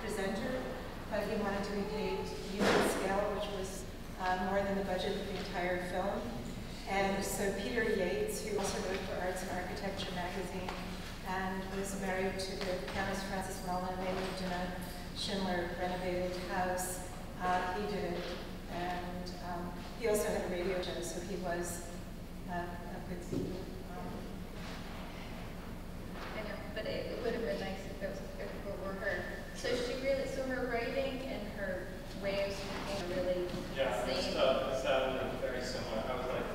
presenter, but he wanted to be paid unit scale, which was more than the budget of the entire film. And so Peter Yates, who also wrote for Arts and Architecture magazine and was married to the Countess Frances Mellon, they lived in a Schindler renovated house. He did it, and he also had a radio show, so he was a good speaker. I know, but it would have been nice if it were her. So her writing and her way of speaking are really Yeah, the same. it sounded very similar. I was like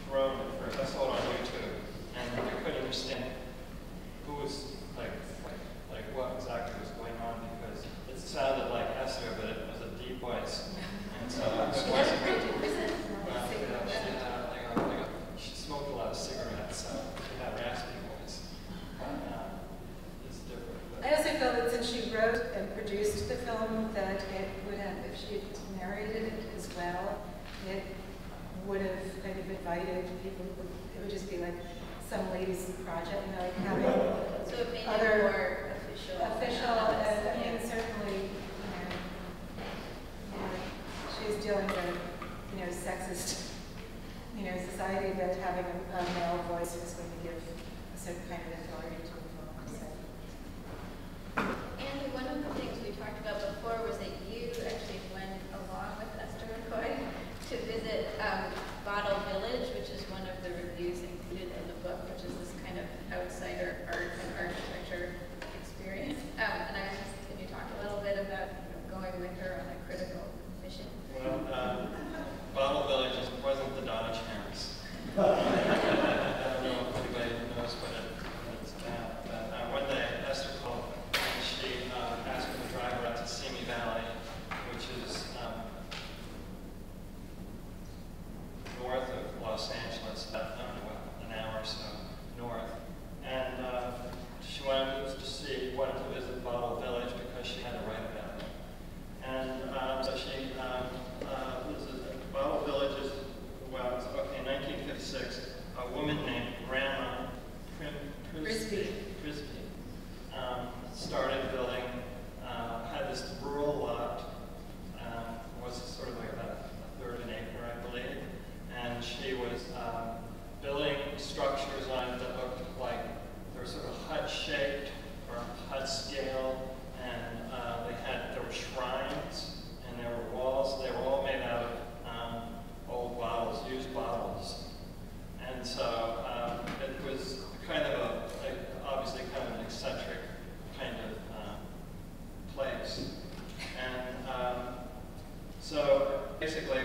thrown at first. I saw it on YouTube, and I couldn't understand who was like what exactly was going on, because it sounded like Esther, but it was a deep voice. And so She has a great voice. she smoked a lot of cigarettes, so she had a raspy voice. It's different. But I also felt that since she wrote and produced the film, that it would have, if she had narrated it as well, it would have kind of invited people. It would just be like some lady's project, like having So it made other it more official. and I mean, certainly, she's dealing with, sexist, society, that having a male voice is going to give a certain kind of authority to the film. So. And one of the things we talked about before was that you actually went along with Esther McCoy to visit Bottle Village, which is one of the reviews included in the book, which is this kind of outsider art and architecture experience. And I was just, can you talk a little bit about going with her on a critical mission? Well, Bottle Village wasn't the Dodge House. I don't know if anybody knows what it's about. But one day, Esther called and she asked me to drive her out to Simi Valley, which is north of Los Angeles, about an hour or so north. And she wanted to visit Bottle Village because she had to write about it. And so she, Bottle Village is, in 1956, a woman named Grandma Prisby started building, had this rural lot, was sort of like about a third of an acre, I believe, and she was building structures on it that looked like they were sort of hut-shaped or hut-scale, and there were shrines, and there were walls. They were all made out of old bottles, used bottles. And so it was kind of obviously kind of an eccentric kind of place. And so basically,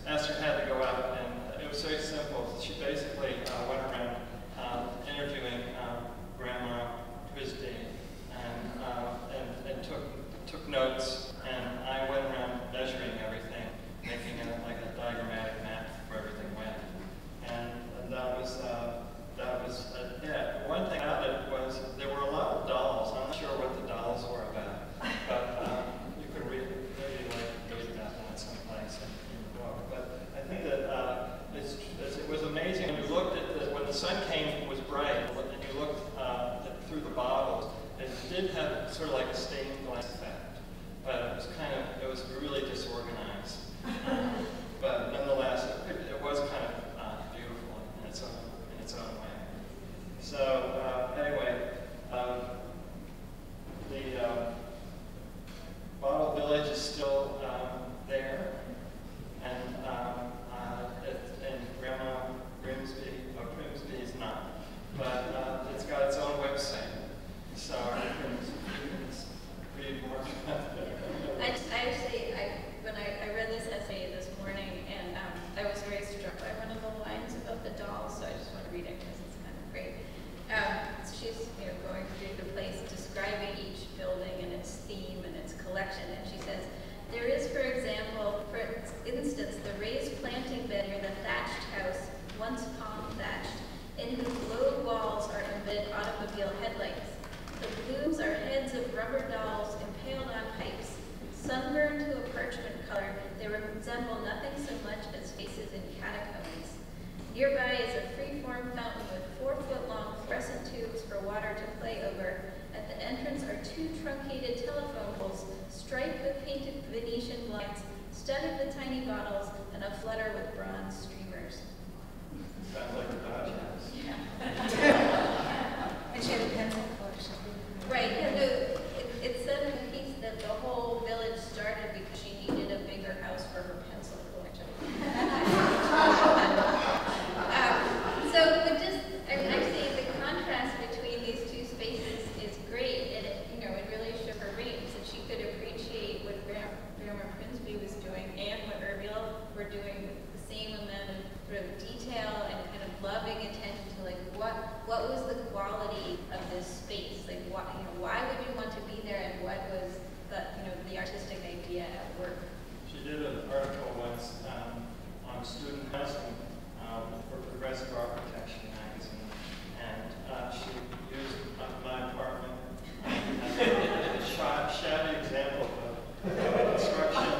Esther had to go out, and it was very simple. She basically went around interviewing Grandma Prisby and took notes, and I went around measuring everything, making it like a diagrammatic map where everything went. And that was yeah. One thing about it was there were a lot of dolls. I'm not sure what the dolls were about, but you could read about that someplace in the book. But I think that it was amazing. When you looked at when the sun came, it was bright, and you looked through the bottles. It did have sort of like a stained glass effect, but it was really disorganized. But nonetheless, it selection. And she says, there is, for instance, the raised planting bed near the thatched house, once palm thatched, in whose low walls are embedded automobile headlights. The blooms are heads of rubber dolls impaled on pipes. Sunburned to a parchment color, they resemble nothing so much as faces in catacombs. Nearby is a free-form fountain with 4-foot-long fluorescent tubes for water to play over. At the entrance are 2 truncated telephone poles, striped with painted Venetian blinds, studded with tiny bottles, and a flutter with bronze streamers. Sounds like a Dodge house. And she had a pencil collection. Right, and it said in the piece that the whole village started because she needed a bigger house for her pencil collection. But just, I mean, actually, the contrast between these two spaces is great, and it really showed her range, that she could appreciate what Grandma Prinsby was doing and what Erbil were doing with the same amount of sort of detail and kind of loving attention to like what was the quality of this space, like why would you want to be there, and what was the artistic idea at work. She did an article once on student housing for Progressive Architecture magazine, and she used my apartment as a shabby example of construction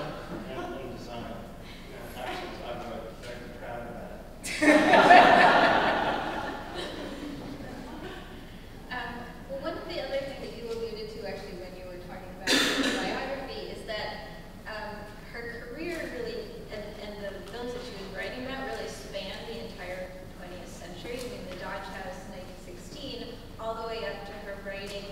and design. And actually, I'm very proud of that. Well, one of the other things that you alluded to actually when you were talking about her biography is that her career really, and the films that she was writing about really spanned the entire 20th century. I mean, the Dodge House, 1916, all the way up to her writing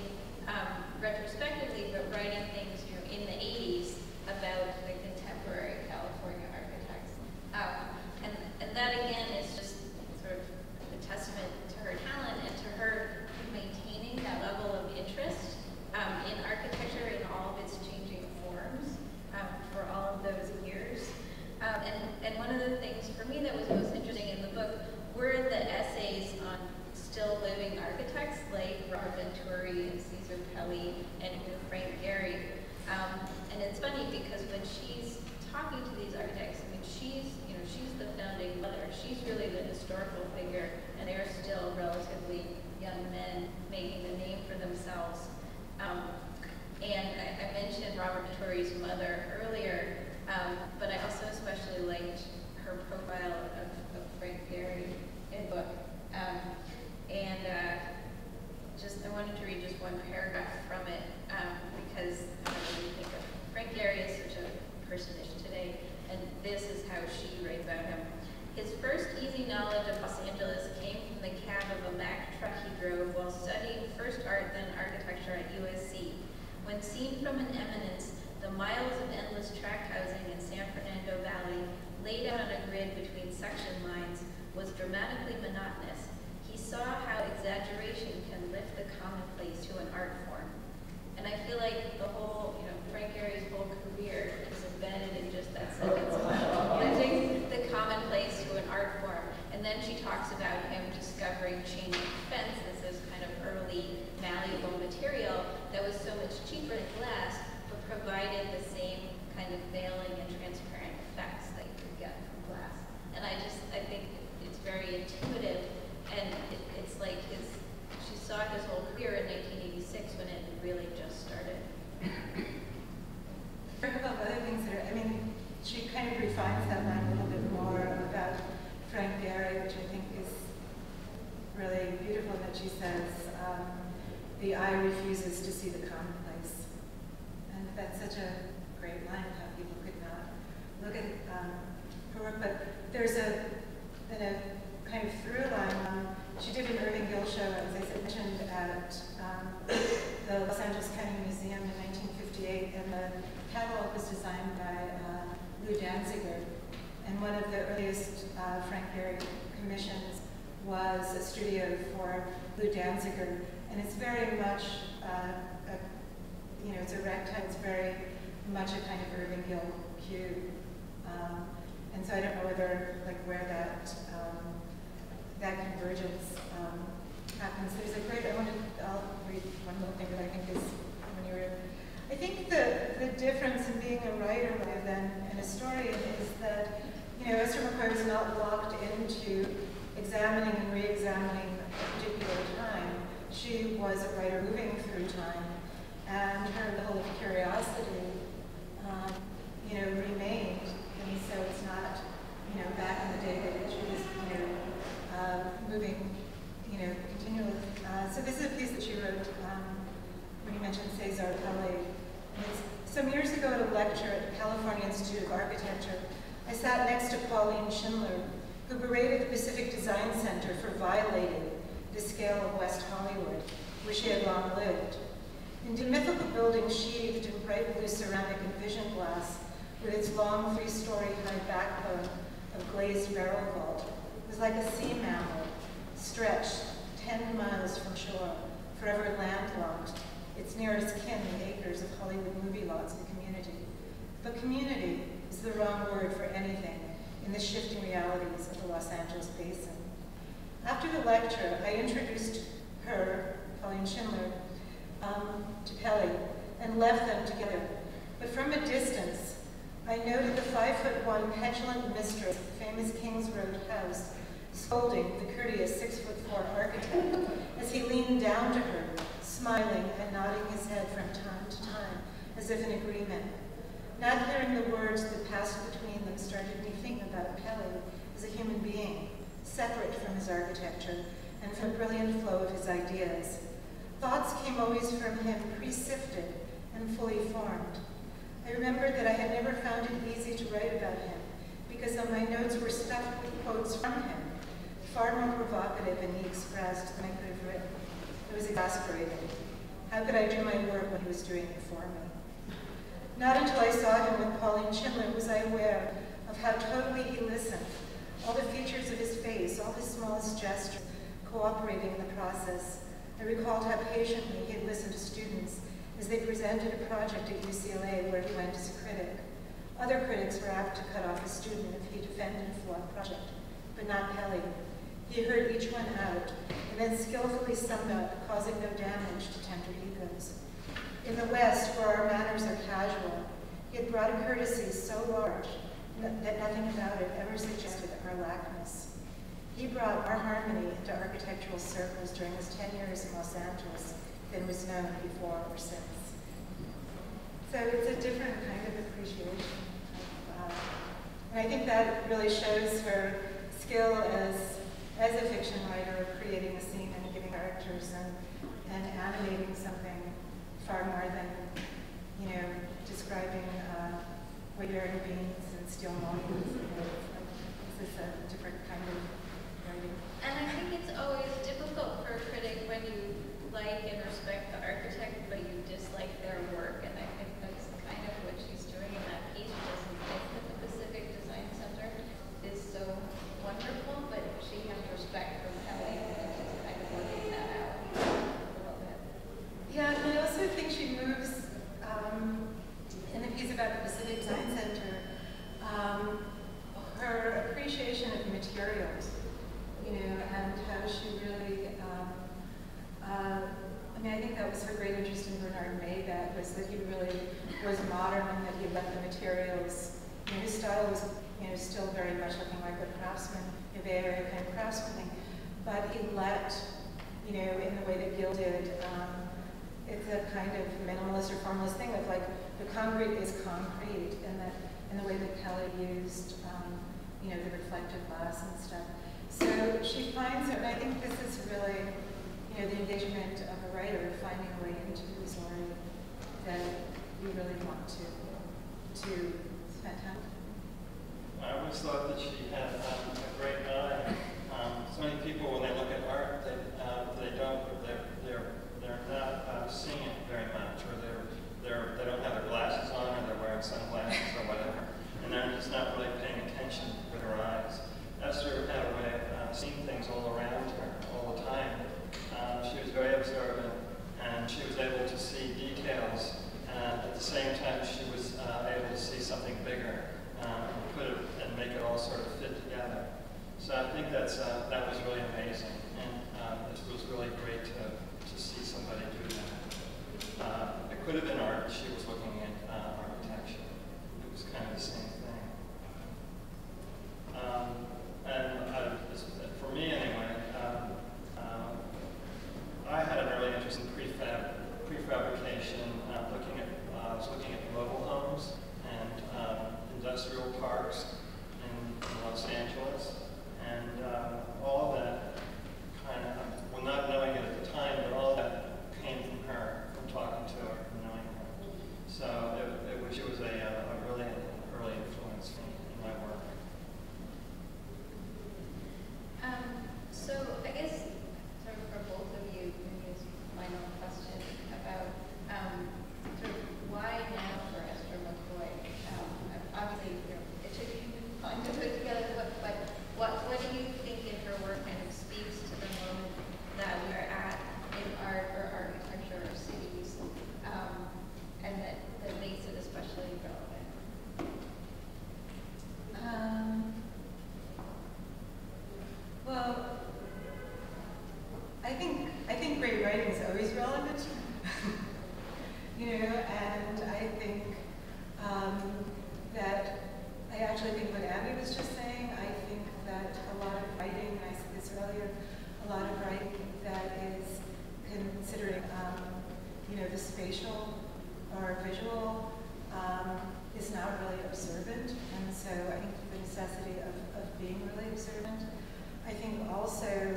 retrospectively, but writing things in the 80s about the contemporary California architects. And that again is just sort of a testament to her talent and to her maintaining that level of interest in architecture in all of its changing forms for all of those years. And one of the things for me that was most interesting in the book were the essays on still living architects like Robert Venturi and Cesar Pelli and Frank Gehry. And it's funny because when she's talking to these architects, I mean, she's the founding mother. She's really the historical figure, and they're still relatively young men making a name for themselves. And I mentioned Robert Venturi's mother earlier, but I also especially liked her profile of Frank Gehry in the book. I wanted to read just one paragraph from it because I really think of Frank Gehry as such a personage today, and this is how she writes about him. His first easy knowledge of Los Angeles came from the cab of a Mack truck he drove while studying first art then architecture at USC. When seen from an eminence, the miles of endless tract housing in San Fernando Valley, laid out on a grid between section lines, was dramatically monotonous. He saw how exaggeration can lift the commonplace to an art form. And I feel like the whole, Frank Gehry's whole career is embedded in just that sentence, lifting the commonplace to an art form. And then she talks about him discovering chain link fence as this kind of early malleable material that was so much cheaper than glass, but provided the same kind of veiling and transparent effects that you could get from glass. And I think it's very intuitive, and it's like she saw his whole career in 1986 when it really just started. A couple of other things that she kind of refines that line a little bit more about Frank Gehry, which I think is really beautiful, that she says, the eye refuses to see the commonplace. And that's such a great line, how people could not look at her work. But there's a kind of through line. She did an Irving Gill show, as I mentioned, at the Los Angeles County Museum in 1958, and the catalog was designed by Lou Danziger. And one of the earliest Frank Gehry commissions was a studio for Lou Danziger, and it's very much, it's a rectangle. It's very much a kind of Irving Gill cube, and so I don't know where that convergence happens. There's a great. I'll read one more thing that I think is when you were. I think the difference in being a writer rather than an historian is that, Esther McCoy was not locked into examining and re-examining a particular time. She was a writer moving through time, and her level of curiosity, remained. And so it's not, back in the day that she was, moving, continually. So this is a piece that she wrote when you mentioned Cesar Pelé. Some years ago at a lecture at the California Institute of Architecture, I sat next to Pauline Schindler, who berated the Pacific Design Center for violating the scale of West Hollywood, where she had long lived. In the mythical building sheathed in bright blue ceramic and vision glass, with its long 3-story high backbone of glazed barrel vault, was like a sea mammal, stretched 10 miles from shore, forever landlocked, its nearest kin the acres of Hollywood movie lots of community. But community is the wrong word for anything in the shifting realities of the Los Angeles basin. After the lecture, I introduced her, Pauline Schindler, to Pelé, and left them together. But from a distance, I noted the 5'1" petulant mistress of the famous Kings Road house, scolding the courteous 6'4" architect as he leaned down to her, smiling and nodding his head from time to time, as if in agreement. Not hearing the words that passed between them started me thinking about Pelé as a human being, separate from his architecture and from the brilliant flow of his ideas. Thoughts came always from him pre-sifted and fully formed. I remembered that I had never found it easy to write about him because my notes were stuffed with quotes from him, far more provocative than he expressed than I could have written. It was exasperating. How could I do my work when he was doing it for me? Not until I saw him with Pauline Schindler was I aware of how totally he listened, all the features of his face, all his smallest gestures, cooperating in the process. I recalled how patiently he had listened to students as they presented a project at UCLA where he went as a critic. Other critics were apt to cut off a student if he defended a flawed project, but not Pelé. He heard each one out and then skillfully summed up, causing no damage to tender egos. In the West, where our manners are casual, he had brought a courtesy so large that nothing about it ever suggested our lackness. He brought our harmony into architectural circles during his 10 years in Los Angeles than was known before or since. So it's a different kind of appreciation. And I think that really shows her skill as a fiction writer of creating a scene and giving characters and animating something far more than, describing Waiter beans and steel mullions. This is a different kind of writing. And I think it's always difficult for a critic when you like and respect the architect, but you dislike their work. And I think that's kind of what she's doing in that piece. She doesn't think that the Pacific Design Center is so wonderful, but she has respect for Pelé and she's kind of working that out a little bit. Yeah, and I also think she moves in the piece about the Pacific Design Center, her appreciation of materials, and how she really, I think that was her great interest in Bernard Maybach, was that he really was modern and that he let the materials, his style was, still very much looking like a craftsman, a Bay Area kind of craftsman thing, but he let, in the way that Gill did, it's a kind of minimalist or formalist thing of like, the concrete is concrete, and the way that Pelé used, the reflective glass and stuff. So she finds it, and I think this is really, the engagement of a writer, finding a way into the story that you really want to spend time with. I always thought that she had a great eye. So many people, when they look at art, they're not seeing it very much, or they don't have their glasses on, or they're wearing sunglasses or whatever, and they're just not really paying attention with their eyes. Esther had a way of seeing things all around her all the time. She was very observant, and she was able to see details, and at the same time she was able to see something bigger, and put it and make it all sort of fit together. So I think that's writing is always relevant. And I think that I actually think what Abby was just saying, I think that a lot of writing, and I said this earlier, a lot of writing that is considering, the spatial or visual is not really observant, and so I think the necessity of being really observant. I think also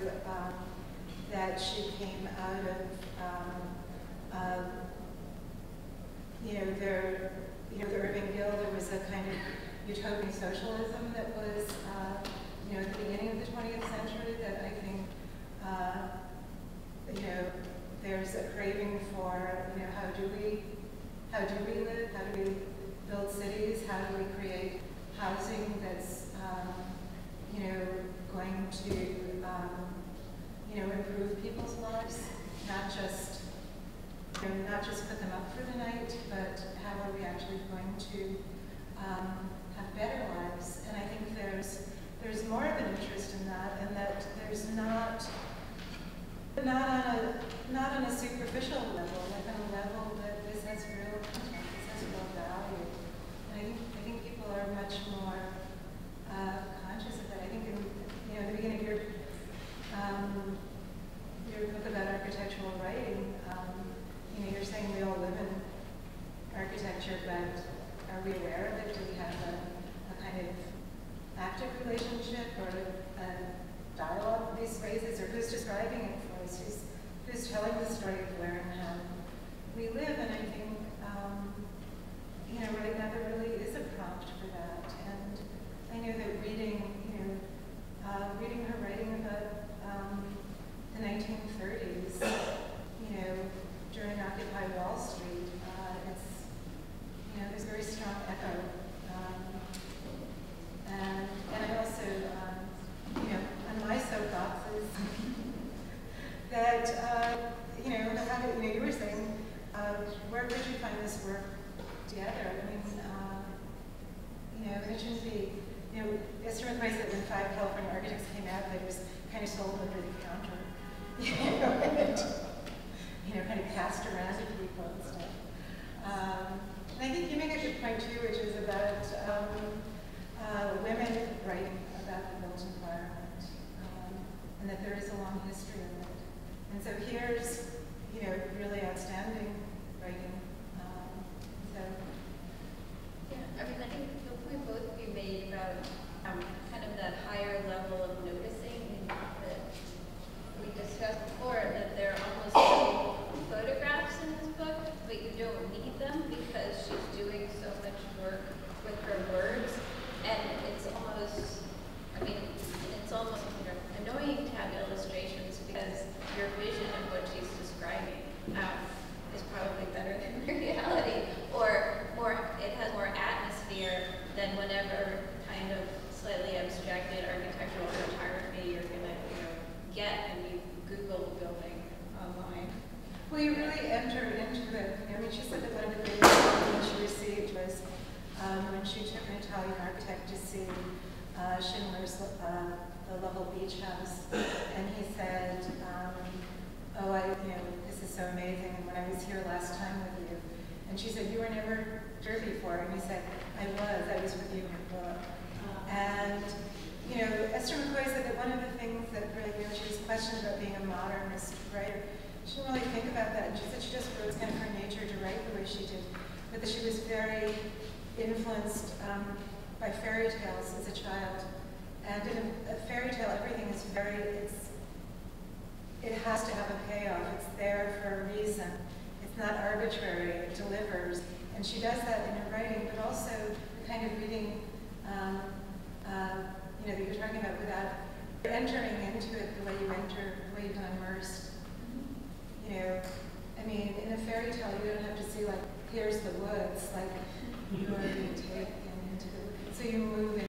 that she came out of, the Urban Guild. There was a kind of utopian socialism that was, at the beginning of the 20th century that I think, there's a craving for, how do we live? How do we build cities? How do we create housing that's, going to, improve people's lives, not just put them up for the night, but how are we actually going to have better lives? And I think there's more of an interest in that, and that there's not on a superficial level, like on a level that this has real content, this has real value. And I think people are much more conscious of that. I think in the beginning of your book about architectural writing, you're saying we all live in architecture, but are we aware of it? Do we have a kind of active relationship or a dialogue with these spaces, or who's describing it for us? Who's telling the story of where and how we live? And I think, right now there really is a prompt for that. And I know that reading her writing about the 1930s, during Occupy Wall Street, there's a very strong echo. And I also, on my soapboxes, that, you were saying, where would you find this work together? I mean, it shouldn't be, Esther McCoy said when 5 California architects came out, they was kind of sold under the counter, and, kind of passed around to people and stuff. And I think you make a good point too, which is about women writing about the built environment, and that there is a long history of it. And so here's, really outstanding writing. Yeah, I think the point both of you made about kind of that higher level of noticing that we discussed before, that there are almost no photographs in this book, but you don't need them because she's doing so much work with her words, and it's almost annoying to have illustrations because your vision of what she's describing is probably better than the reality, or it has more atmosphere than whatever kind of slightly abstracted architectural photography you're gonna get when you Google building online. Well, you really enter into it. She said that one of the greatest compliments she received was when she took an Italian architect to see Schindler's the Lovell Beach House, and he said, this is so amazing, and when I was here last time with you, and she said, you were never here before, and he said, I was with you in your book. And, Esther McCoy said that one of the things that really, she was questioned about being a modernist writer. She didn't really think about that, and she said she just wrote, it's kind of her nature to write the way she did, but that she was very influenced by fairy tales as a child. And in a fairy tale, everything is it has to have a payoff. It's there for a reason. It's not arbitrary, it delivers. And she does that in her writing, but also the kind of reading, that you're talking about without entering into it the way you enter, the way you become immersed. In a fairy tale, you don't have to see, here's the woods, you are being taken into the woods. So you move